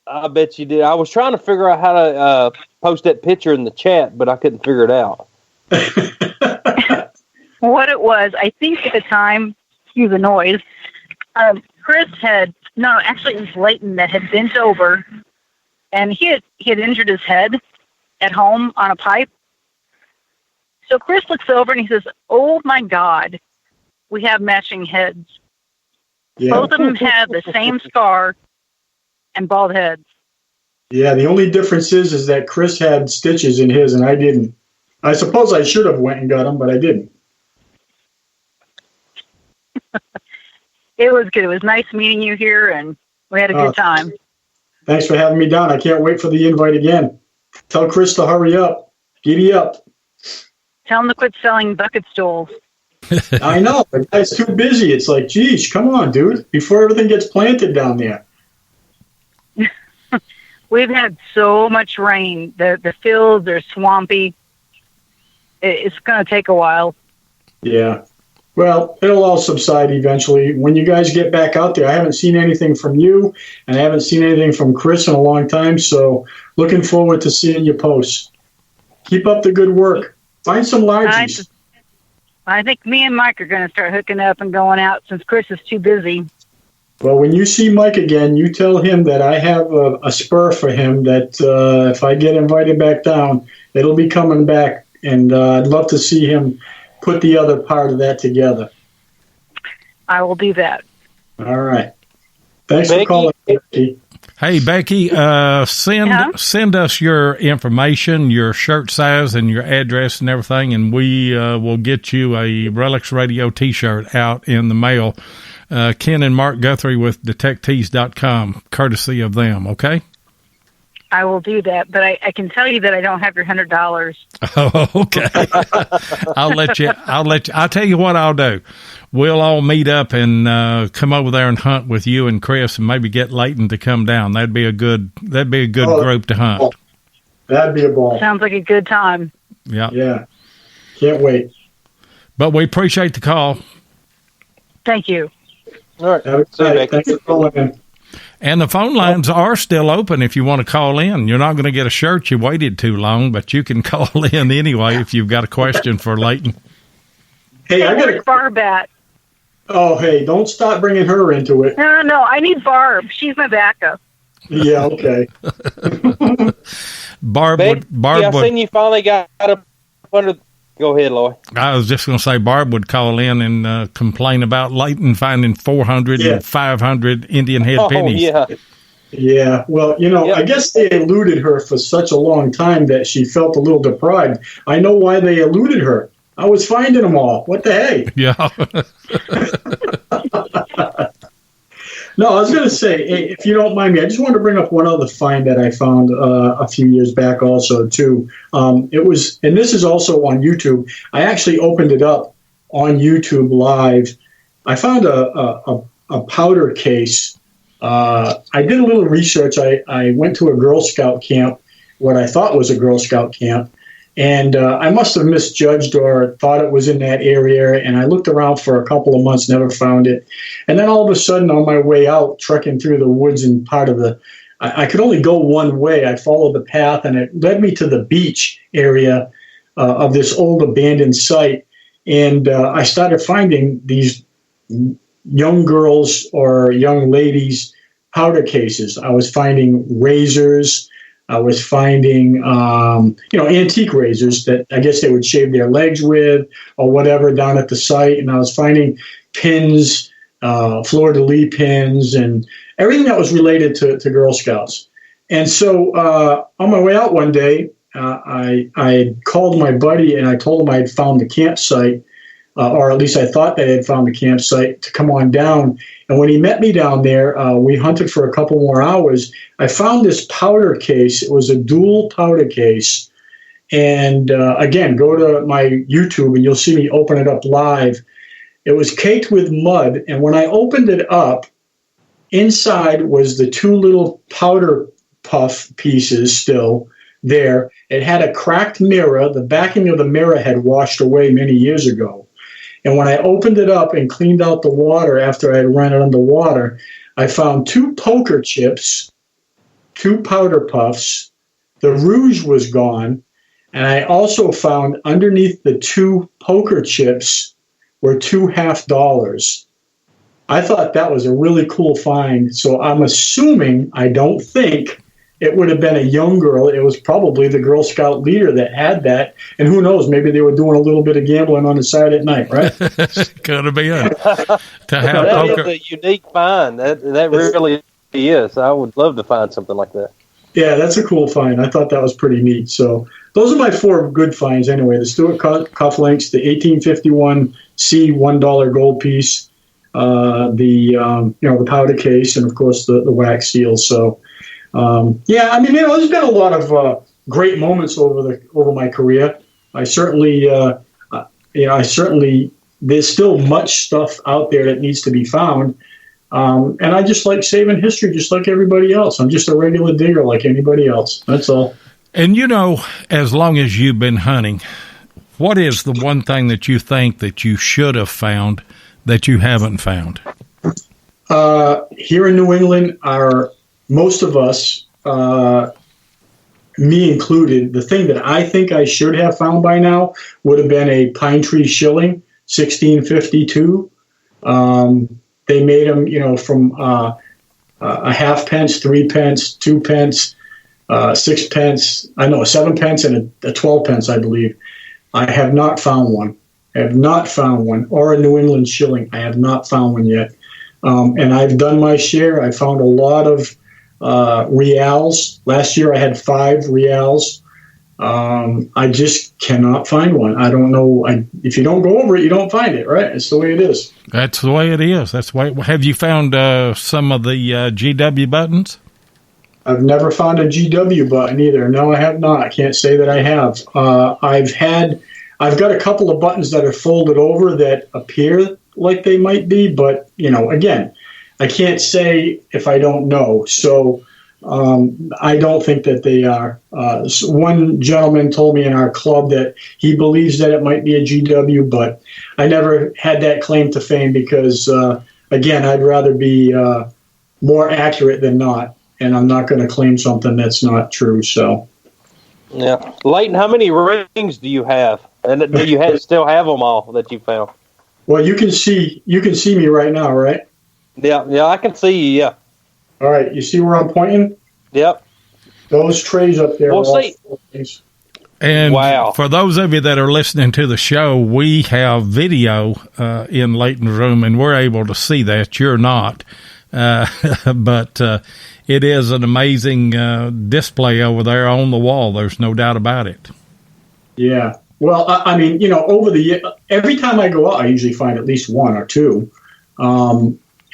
I bet you did. I was trying to figure out how to post that picture in the chat, but I couldn't figure it out. What it was, I think at the time, excuse the noise, Chris it was Leighton that had bent over, and he had injured his head at home on a pipe. So Chris looks over and he says, "Oh my God, we have matching heads." Yeah. Both of them have the same scar and bald heads. Yeah, the only difference is that Chris had stitches in his and I didn't. I suppose I should have went and got them, but I didn't. It was good. It was nice meeting you here, and we had a good time. Thanks for having me down. I can't wait for the invite again. Tell Chris to hurry up. Giddy up. Tell him to quit selling bucket stools. I know. The guy's too busy. It's like, geez, come on, dude. Before everything gets planted down there. We've had so much rain. The fields are swampy. It's going to take a while. Yeah. Well, it'll all subside eventually. When you guys get back out there, I haven't seen anything from you, and I haven't seen anything from Chris in a long time, so looking forward to seeing your posts. Keep up the good work. Find some largies. I think me and Mike are going to start hooking up and going out since Chris is too busy. Well, when you see Mike again, you tell him that I have a spur for him, that if I get invited back down, it'll be coming back, and I'd love to see him put the other part of that together. I will do that. All right. Thanks for calling, Becky. Hey, Becky, send us your information, your shirt size, and your address and everything, and we will get you a Relics Radio T-shirt out in the mail. Ken and Mark Guthrie with DetecTees.com, courtesy of them, okay? I will do that, but I can tell you that I don't have your $100. Oh, okay. I'll tell you what I'll do. We'll all meet up and come over there and hunt with you and Chris, and maybe get Leighton to come down. That'd be a good group to hunt. That'd be a ball. Sounds like a good time. Yeah. Can't wait. But we appreciate the call. Thank you. All right. Thanks for calling in. And the phone lines are still open if you want to call in. You're not going to get a shirt. You waited too long, but you can call in anyway if you've got a question for Leighton. Hey, I got a Barb at. Oh, hey, don't stop bringing her into it. No, I need Barb. She's my backup. Yeah, okay. Barb would. I've seen you finally got up under. Go ahead, Lloyd. I was just going to say Barb would call in and complain about Leighton finding 400 and 500 Indian head pennies. Oh, yeah. Yeah, well, I guess they eluded her for such a long time that she felt a little deprived. I know why they eluded her. I was finding them all. What the heck? Yeah. No, I was going to say, if you don't mind me, I just wanted to bring up one other find that I found a few years back also, too. It was, and this is also on YouTube. I actually opened it up on YouTube Live. I found a powder case. I did a little research. I went to a Girl Scout camp, what I thought was a Girl Scout camp, and I must have misjudged or thought it was in that area, and I looked around for a couple of months, never found it. And then all of a sudden, on my way out, trekking through the woods and part of I could only go one way. I followed the path, and it led me to the beach area of this old abandoned site. And I started finding these young girls or young ladies' powder cases. I was finding razors. I was finding, antique razors that I guess they would shave their legs with or whatever down at the site. And I was finding pins, fleur-de-lis pins, and everything that was related to Girl Scouts. And so on my way out one day, I called my buddy and I told him I had found the campsite, or at least I thought they had found the campsite, to come on down. And when he met me down there, we hunted for a couple more hours. I found this powder case. It was a dual powder case. And again, go to my YouTube and you'll see me open it up live. It was caked with mud. And when I opened it up, inside was the two little powder puff pieces still there. It had a cracked mirror. The backing of the mirror had washed away many years ago. And when I opened it up and cleaned out the water after I had run it underwater, I found two poker chips, two powder puffs. The rouge was gone. And I also found underneath the two poker chips were $2 half. I thought that was a really cool find. So I'm assuming, I don't think, it would have been a young girl. It was probably the Girl Scout leader that had that. And who knows, maybe they were doing a little bit of gambling on the side at night, right? Could have been. That is a unique find. That really is. I would love to find something like that. Yeah, that's a cool find. I thought that was pretty neat. So those are my four good finds anyway. The Stuart cufflinks, the 1851 C $1 gold piece, the powder case, and of course the wax seal. So there's been a lot of great moments over my career. I certainly there's still much stuff out there that needs to be found. And I just like saving history just like everybody else. I'm just a regular digger like anybody else. That's all. And as long as you've been hunting, What is the one thing that you think that you should have found that you haven't found? Here in New England, most of us, me included, the thing that I think I should have found by now would have been a pine tree shilling, 1652. They made them, from a halfpence, 3 pence, 2 pence, 6 pence, 7 pence, and a 12 pence, I believe. I have not found one. Or a New England shilling. I have not found one yet. And I've done my share. I found a lot of reals. Last year I had 5 reals. I just cannot find one. I don't know. If you don't go over it, you don't find it, right? It's the way it is. That's the way it is. Have you found some of the GW buttons? I've never found a GW button either. No, I have not. I can't say that I have. I've got a couple of buttons that are folded over that appear like they might be, but, again, I can't say if I don't know. So I don't think that they are. One gentleman told me in our club that he believes that it might be a GW, but I never had that claim to fame because, again, I'd rather be more accurate than not, and I'm not going to claim something that's not true. So, yeah, Leighton, how many rings do you have? And do you still have them all that you found? Well, you can see me right now, right? Yeah, I can see you. Yeah. All right, you see where I'm pointing? Yep. Those trays up there. Well, see. And wow. For those of you that are listening to the show, we have video in Leighton's room, and we're able to see that. You're not. But it is an amazing display over there on the wall. There's no doubt about it. Yeah. Well, I mean, over the year, every time I go out, I usually find at least 1 or 2.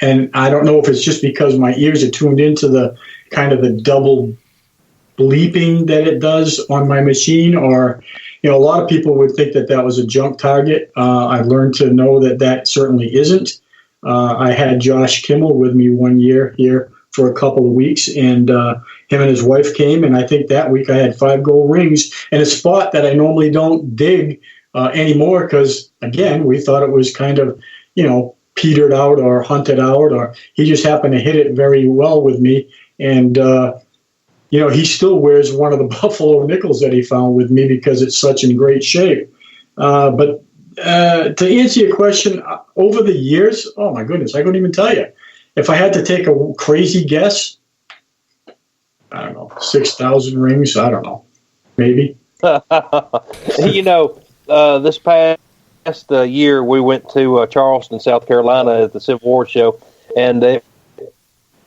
And I don't know if it's just because my ears are tuned into the kind of the double bleeping that it does on my machine, or, a lot of people would think that was a junk target. I've learned to know that certainly isn't. I had Josh Kimmel with me one year here for a couple of weeks, and him and his wife came, and I think that week I had 5 gold rings in a spot that I normally don't dig anymore because, again, we thought it was kind of, petered out or hunted out, or he just happened to hit it very well with me. And, he still wears one of the Buffalo nickels that he found with me because it's such in great shape. But to answer your question, over the years, oh my goodness, I couldn't even tell you. If I had to take a crazy guess, I don't know, 6,000 rings, I don't know, maybe. This past year we went to Charleston, South Carolina at the Civil War show, and it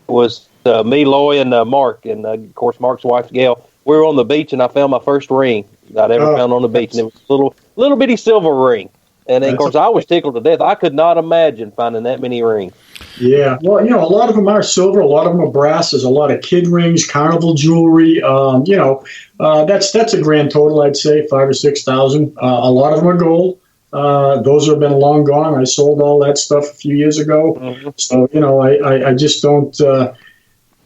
was me, Loy, and Mark, and of course Mark's wife Gail. We were on the beach, and I found my first ring I'd ever found on the beach, and it was a little bitty silver ring. And of course, I was tickled to death. I could not imagine finding that many rings. Yeah, well, a lot of them are silver, a lot of them are brass. There's a lot of kid rings, carnival jewelry. That's a grand total, I'd say, 5,000 or 6,000. A lot of them are gold. Those have been long gone. I sold all that stuff a few years ago. Mm-hmm. So, I just don't,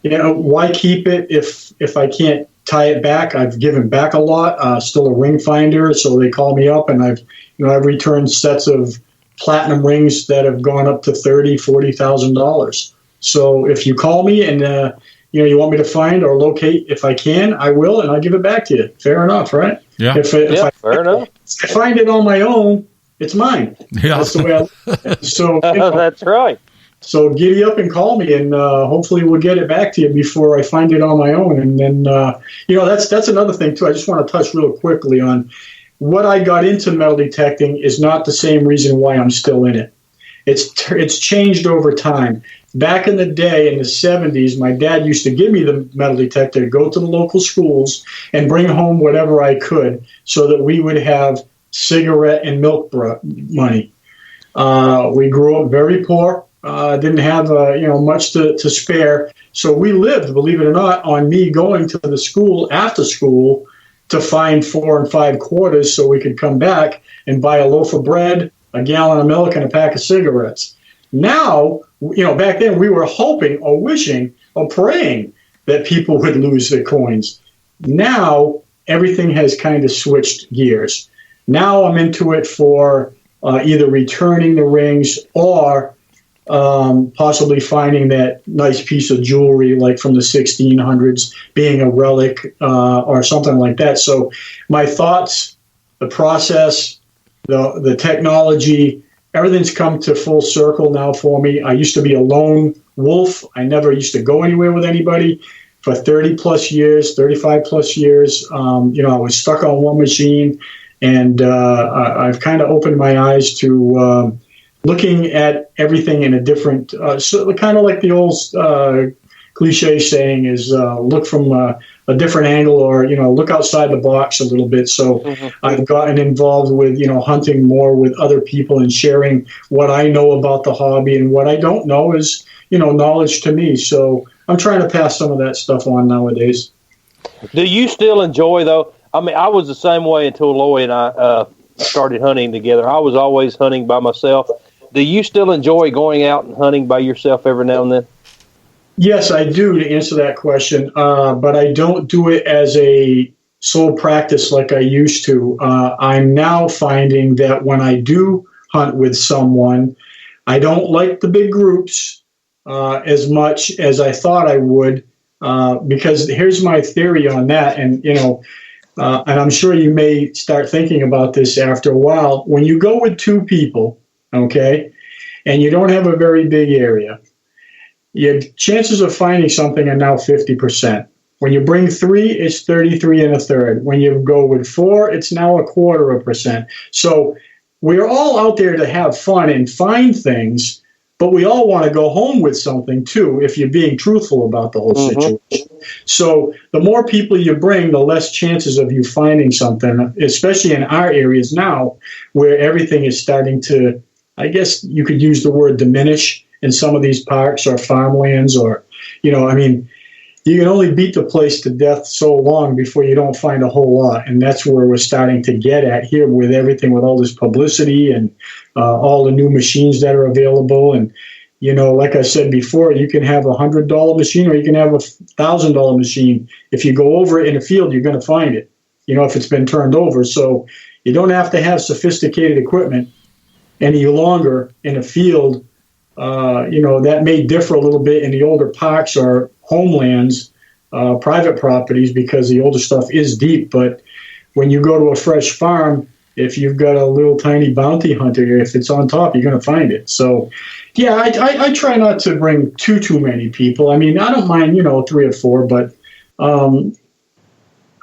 why keep it if I can't tie it back? I've given back a lot, still a ring finder. So they call me up, and I've returned sets of platinum rings that have gone up to $30,000, $40,000. So if you call me and, you want me to find or locate, if I can, I will, and I'll give it back to you. Fair enough, right? Yeah. Fair enough. If I find it on my own, it's mine. Yeah. That's the way I look at it. So, that's right. So giddy up and call me, and hopefully we'll get it back to you before I find it on my own. And then, that's another thing, too. I just want to touch real quickly on what I got into metal detecting is not the same reason why I'm still in it. It's changed over time. Back in the day, in the 70s, my dad used to give me the metal detector to go to the local schools and bring home whatever I could so that we would have cigarette and milk money. We grew up very poor, didn't have much to spare, so we lived, believe it or not, on me going to the school after school to find 4 and 5 quarters so we could come back and buy a loaf of bread, a gallon of milk, and a pack of cigarettes. Now, back then we were hoping or wishing or praying that people would lose their coins. Now, everything has kind of switched gears. Now I'm into it for either returning the rings or possibly finding that nice piece of jewelry like from the 1600s being a relic or something like that. So my thoughts, the process, the technology, everything's come to full circle now for me. I used to be a lone wolf. I never used to go anywhere with anybody for 30 plus years, 35 plus years. I was stuck on one machine, and I've kind of opened my eyes to looking at everything in a different, kind of like the old cliche saying is look from a different angle, or look outside the box a little bit. So I've gotten involved with hunting more with other people and sharing what I know about the hobby, and what I don't know is knowledge to me. So I'm trying to pass some of that stuff on nowadays. Do you still enjoy, though? I mean, I was the same way until Loy and I started hunting together. I was always hunting by myself. Do you still enjoy going out and hunting by yourself every now and then? Yes, I do, to answer that question, but I don't do it as a sole practice like I used to. I'm now finding that when I do hunt with someone, I don't like the big groups as much as I thought I would, because here's my theory on that, and I'm sure you may start thinking about this after a while. When you go with two people, okay, and you don't have a very big area, your chances of finding something are now 50%. When you bring three, it's 33 and a third. When you go with four, it's now 0.25%. So we're all out there to have fun and find things, but we all want to go home with something too, if you're being truthful about the whole situation. So the more people you bring, the less chances of you finding something, especially in our areas now, where everything is starting to, I guess you could use the word diminish in some of these parks or farmlands, or, you can only beat the place to death so long before you don't find a whole lot. And that's where we're starting to get at here with everything, with all this publicity and all the new machines that are available. And, like I said before, you can have $100 machine or you can have $1,000 machine. If you go over it in a field, you're going to find it, if it's been turned over. So you don't have to have sophisticated equipment any longer in a field. That may differ a little bit in the older parks or homelands, private properties, because the older stuff is deep. But when you go to a fresh farm, if you've got a little tiny bounty hunter, if it's on top, you're going to find it. So, yeah, I try not to bring too many people. I mean, I don't mind, 3 or 4, but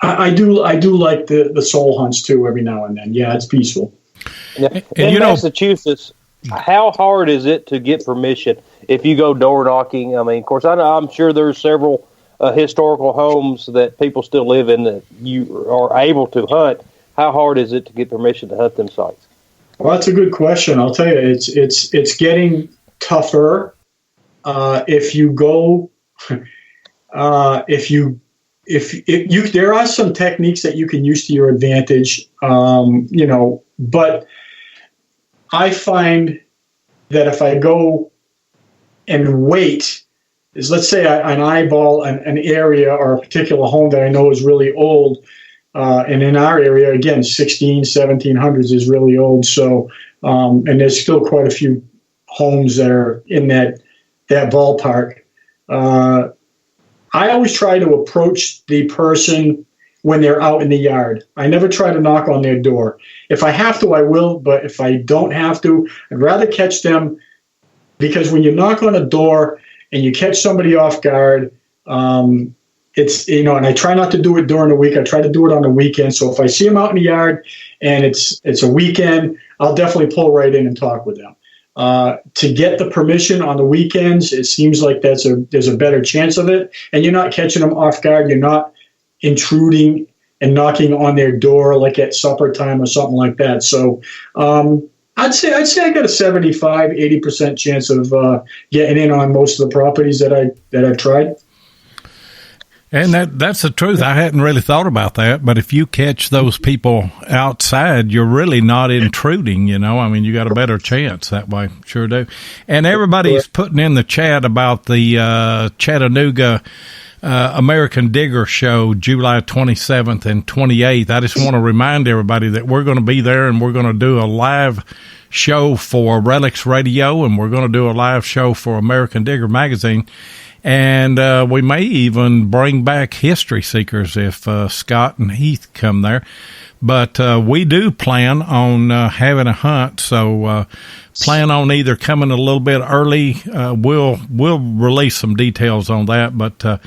I do like the soul hunts too every now and then. Yeah, it's peaceful. In Massachusetts, how hard is it to get permission if you go door knocking? I mean, of course, I'm sure there's several historical homes that people still live in that you are able to hunt. How hard is it to get permission to hunt them sites? Well, that's a good question. I'll tell you, it's getting tougher. If you go, if there are some techniques that you can use to your advantage, but I find that if I go and wait, let's say an eyeball an area or a particular home that I know is really old, and in our area, again, 1700s is really old. So, and there's still quite a few homes that are in that ballpark. I always try to approach the person when they're out in the yard. I never try to knock on their door. If I have to, I will, but if I don't have to, I'd rather catch them, because when you knock on a door and you catch somebody off guard, it's, and I try not to do it during the week. I try to do it on the weekend. So if I see them out in the yard and it's a weekend, I'll definitely pull right in and talk with them. To get the permission on the weekends, it seems like there's a better chance of it, and you're not catching them off guard. You're not intruding and knocking on their door like at supper time or something like that. So I'd say I got a 75-80% chance of getting in on most of the properties that I've tried. And that's the truth. I hadn't really thought about that, but if you catch those people outside, you're really not intruding, I mean, you got a better chance that way. Sure do. And everybody's putting in the chat about the Chattanooga American Digger show, July 27th and 28th. I just want to remind everybody that we're going to be there, and we're going to do a live show for Relics Radio, and we're going to do a live show for American Digger magazine. And we may even bring back History Seekers if Scott and Heath come there. But we do plan on having a hunt, so plan on either coming a little bit early. We'll release some details on that, but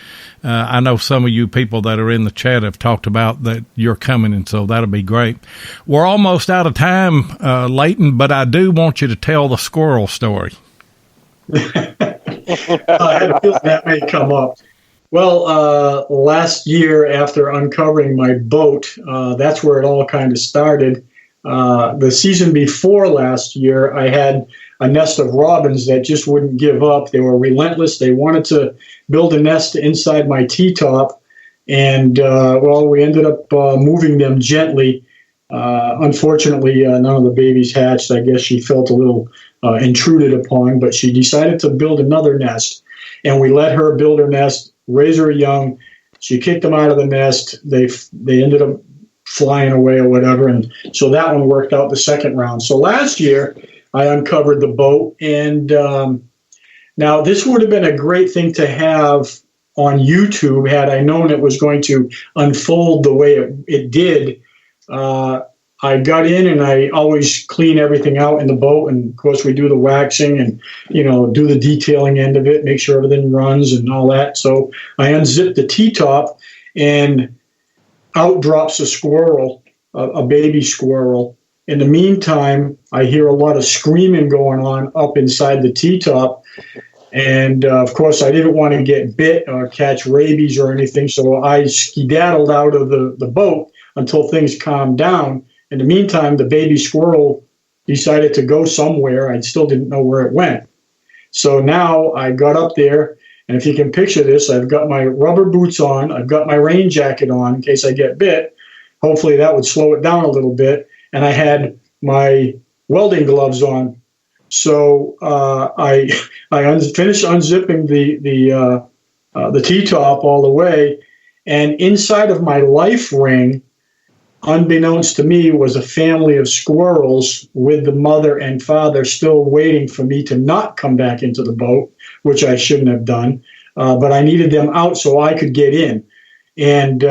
I know some of you people that are in the chat have talked about that you're coming, and so that'll be great. We're almost out of time, Leighton, but I do want you to tell the squirrel story. I had a feeling that may come up. Well, last year after uncovering my boat, that's where it all kind of started. The season before last year, I had a nest of robins that just wouldn't give up. They were relentless. They wanted to build a nest inside my T-top, and, well, we ended up moving them gently. Unfortunately, none of the babies hatched. I guess she felt a little intruded upon, but she decided to build another nest, and we let her build her nest, raise her young. She kicked them out of the nest. They ended up flying away or whatever, and so that one worked out the second round. So last year, I uncovered the boat, and now this would have been a great thing to have on YouTube had I known it was going to unfold the way it did. I got in, and I always clean everything out in the boat, and of course we do the waxing and, do the detailing end of it, make sure everything runs and all that. So I unzipped the T-top, and out drops a squirrel, a baby squirrel. In the meantime, I hear a lot of screaming going on up inside the T-top, and of course I didn't want to get bit or catch rabies or anything, so I skedaddled out of the boat until things calmed down. In the meantime, the baby squirrel decided to go somewhere. I still didn't know where it went. So now I got up there, and if you can picture this, I've got my rubber boots on. I've got my rain jacket on in case I get bit. Hopefully that would slow it down a little bit. And I had my welding gloves on. So I finished unzipping the T-top all the way, and inside of my life ring, unbeknownst to me, was a family of squirrels with the mother and father still waiting for me to not come back into the boat, which I shouldn't have done. But I needed them out so I could get in. And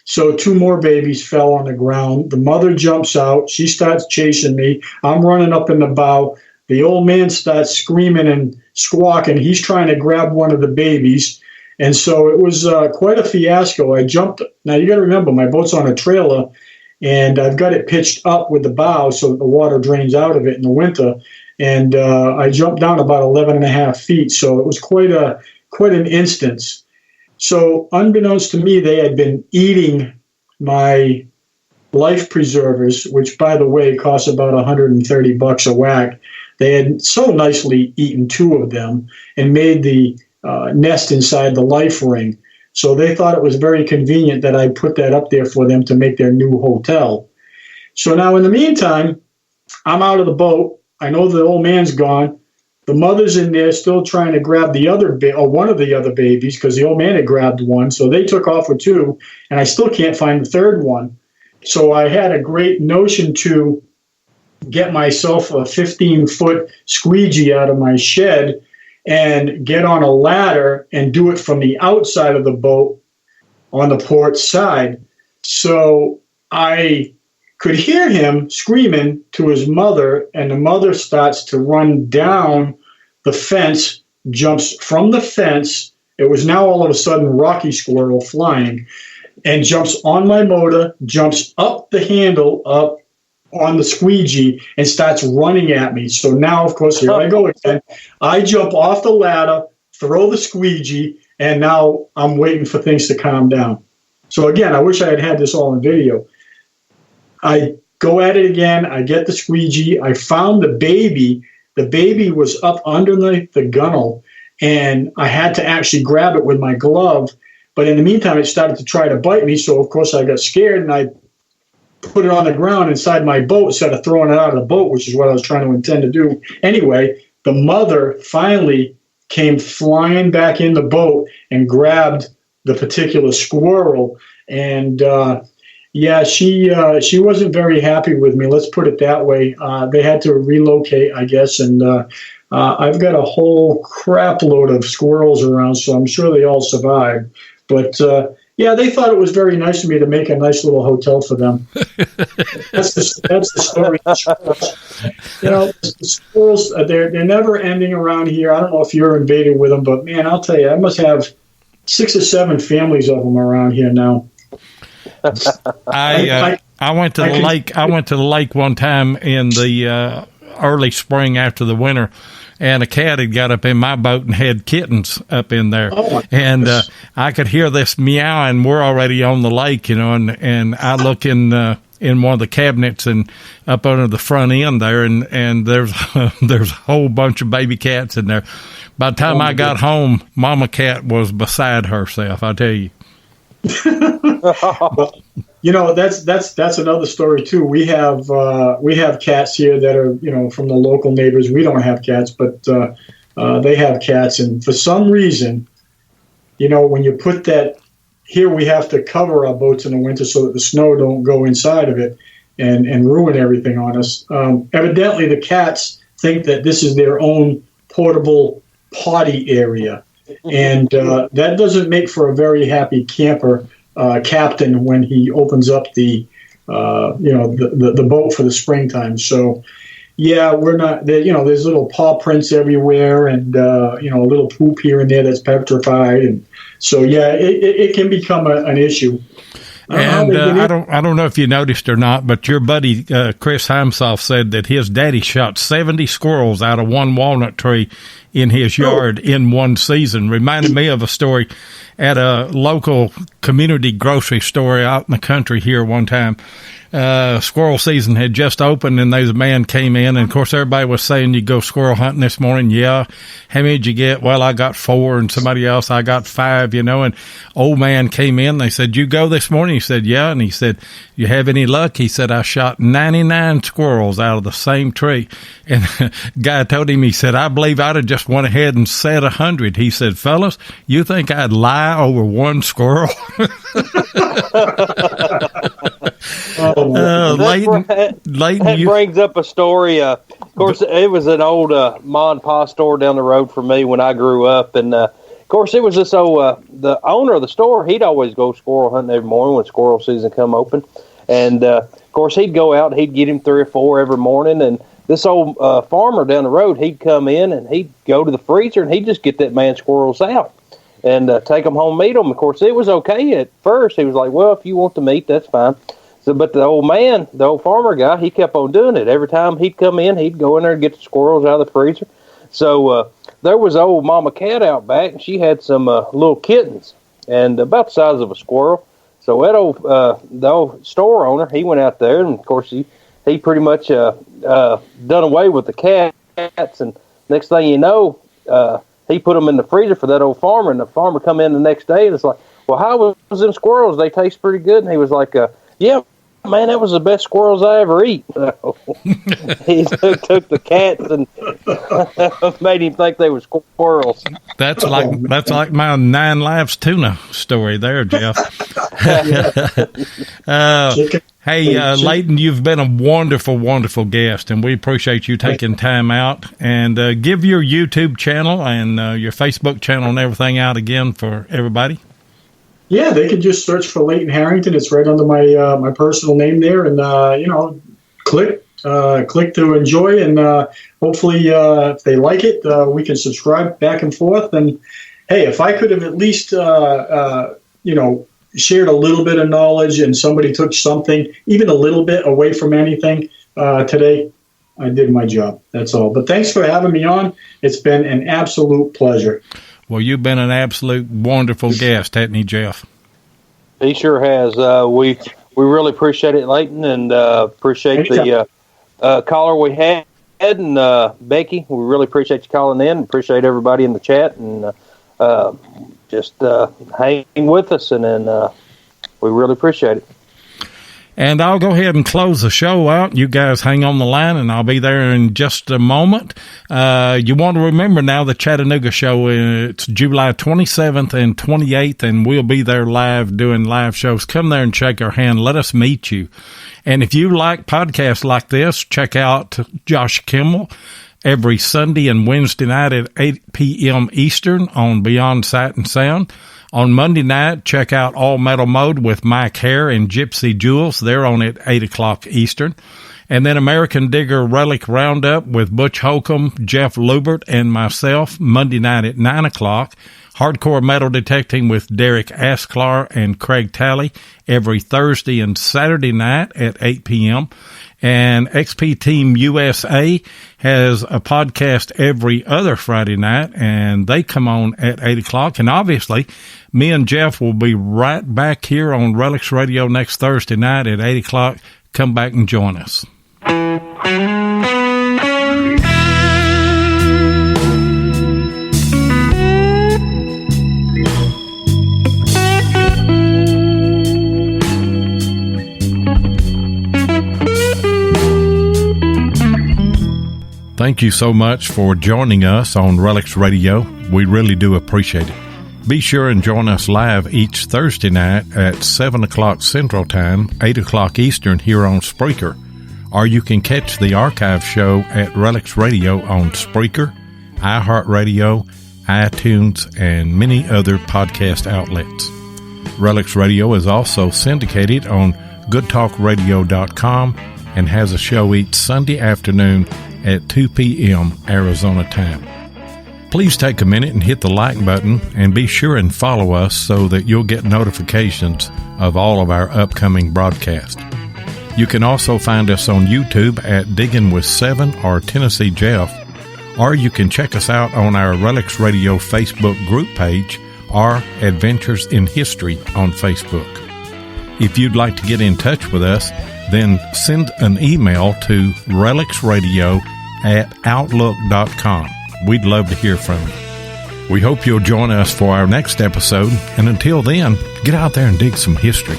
so two more babies fell on the ground. The mother jumps out. She starts chasing me. I'm running up in the bow. The old man starts screaming and squawking. He's trying to grab one of the babies. And so it was quite a fiasco. I jumped. Now, you got to remember, my boat's on a trailer, and I've got it pitched up with the bow so that the water drains out of it in the winter. And I jumped down about 11 and a half feet. So it was quite an instance. So unbeknownst to me, they had been eating my life preservers, which, by the way, cost about $130 a whack. They had so nicely eaten two of them and made the nest inside the life ring. So they thought it was very convenient that I put that up there for them to make their new hotel. So now in the meantime, I'm out of the boat. I know the old man's gone. The mother's in there still trying to grab the other one of the other babies, because the old man had grabbed one. So they took off with two, and I still can't find the third one. So I had a great notion to get myself a 15-foot squeegee out of my shed and get on a ladder and do it from the outside of the boat on the port side. So I could hear him screaming to his mother, and the mother starts to run down the fence, jumps from the fence. It was now all of a sudden Rocky Squirrel flying, and jumps on my motor, jumps up the handle, up on the squeegee, and starts running at me. So now, of course, here I go again. I jump off the ladder, throw the squeegee, and now I'm waiting for things to calm down. So again, I wish I had had this all in video. I go at it again. I get the squeegee. I found the baby. The baby was up underneath the gunnel, and I had to actually grab it with my glove. But in the meantime, it started to try to bite me. So, of course, I got scared, and I put it on the ground inside my boat instead of throwing it out of the boat, which is what I was trying to intend to do. Anyway, the mother finally came flying back in the boat and grabbed the particular squirrel. And yeah, she wasn't very happy with me. Let's put it that way. They had to relocate, I guess, and I've got a whole crap load of squirrels around, so I'm sure they all survived. But yeah, they thought it was very nice of me to make a nice little hotel for them. That's the story. You know, the squirrels, they're never ending around here. I don't know if you're invaded with them, but man, I'll tell you, I must have 6 or 7 families of them around here now. I went to the lake. I went to the lake one time in the early spring after the winter, and a cat had got up in my boat and had kittens up in there. Oh, and I could hear this meowing. We're already on the lake, you know, and I look in one of the cabinets and up under the front end there, and there's there's a whole bunch of baby cats in there. By the time I got home, Mama Cat was beside herself, I tell you. Well, you know, that's another story too. We have cats here that are, you know, from the local neighbors. We don't have cats, but they have cats, and for some reason, you know, when you put that here, we have to cover our boats in the winter so that the snow don't go inside of it and ruin everything on us. Evidently, the cats think that this is their own portable potty area. And that doesn't make for a very happy camper captain when he opens up the boat for the springtime. So, yeah, we're not. You know, there's little paw prints everywhere, and you know, a little poop here and there that's petrified, and so yeah, it can become an issue. And I don't know if you noticed or not, but your buddy Chris Heimsoff said that his daddy shot 70 squirrels out of one walnut tree in his yard in one season. Reminded me of a story at a local community grocery store out in the country here one time. Squirrel season had just opened, and there's a man came in, and of course everybody was saying, you go squirrel hunting this morning? Yeah. How many did you get? Well, I got 4, and somebody else, I got 5, you know. And old man came in, they said, you go this morning? He said, yeah. And he said, you have any luck? He said, I shot 99 squirrels out of the same tree. And the guy told him, he said, I believe I'd have just went ahead and said 100. He said, fellas, you think I'd lie over one squirrel? Leighton, that brings up a story. Of course, it was an old ma and pa store down the road from me when I grew up, and of course, it was this old the owner of the store. He'd always go squirrel hunting every morning when squirrel season come open, and of course, he'd go out. He'd get him 3 or 4 every morning, and this old farmer down the road, he'd come in and he'd go to the freezer and he'd just get that man squirrels out and take them home, meat them. Of course, it was okay at first. He was like, well, if you want the meat, that's fine. So, but the old man, the old farmer guy, he kept on doing it. Every time he'd come in, he'd go in there and get the squirrels out of the freezer. So there was old Mama Cat out back, and she had some little kittens, and about the size of a squirrel. So that the old store owner, he went out there, and of course he pretty much done away with the cats. And next thing you know, he put them in the freezer for that old farmer, and the farmer come in the next day, and it's like, well, how was them squirrels? They taste pretty good. And he was like, yeah, man, that was the best squirrels I ever eat. He took the cats and made him think they were squirrels. That's like my 9 Lives tuna story there, Jeff. Hey, Leighton, you've been a wonderful, wonderful guest, and we appreciate you taking time out. And give your YouTube channel and your Facebook channel and everything out again for everybody. Yeah, they can just search for Leighton Harrington. It's right under my my personal name there, and click to enjoy, and hopefully if they like it, we can subscribe back and forth. And hey, if I could have at least shared a little bit of knowledge, and somebody took something, even a little bit, away from anything today, I did my job. That's all. But thanks for having me on. It's been an absolute pleasure. Well, you've been an absolute wonderful guest, hasn't he, Jeff? He sure has. We really appreciate it, Leighton, and appreciate the caller we had. And Becky, we really appreciate you calling in. Appreciate everybody in the chat, and just hanging with us, and then we really appreciate it. And I'll go ahead and close the show out. You guys hang on the line, and I'll be there in just a moment. You want to remember now the Chattanooga show, it's July 27th and 28th, and we'll be there live doing live shows. Come there and shake our hand. Let us meet you. And if you like podcasts like this, check out Josh Kimmel every Sunday and Wednesday night at 8 p.m. Eastern on Beyond Sight and Sound. On Monday night, check out All Metal Mode with Mike Hare and Gypsy Jules. They're on at 8 o'clock Eastern. And then American Digger Relic Roundup with Butch Holcomb, Jeff Lubert, and myself, Monday night at 9 o'clock. Hardcore Metal Detecting with Derek Asklar and Craig Talley every Thursday and Saturday night at 8 p.m. And XP Team USA has a podcast every other Friday night, and they come on at 8 o'clock. And obviously, me and Jeff will be right back here on Relics Radio next Thursday night at 8 o'clock. Come back and join us. Thank you so much for joining us on Relics Radio. We really do appreciate it. Be sure and join us live each Thursday night at 7 o'clock Central Time, 8 o'clock Eastern here on Spreaker. Or you can catch the archive show at Relics Radio on Spreaker, iHeartRadio, iTunes, and many other podcast outlets. Relics Radio is also syndicated on GoodTalkRadio.com and has a show each Sunday afternoon at 2 p.m. Arizona time. Please take a minute and hit the like button, and be sure and follow us so that you'll get notifications of all of our upcoming broadcasts. You can also find us on YouTube at Digging with Seven or Tennessee Jeff, or you can check us out on our Relics Radio Facebook group page or Adventures in History on Facebook. If you'd like to get in touch with us, then send an email to relicsradio@outlook.com. We'd love to hear from you. We hope you'll join us for our next episode, and until then, get out there and dig some history.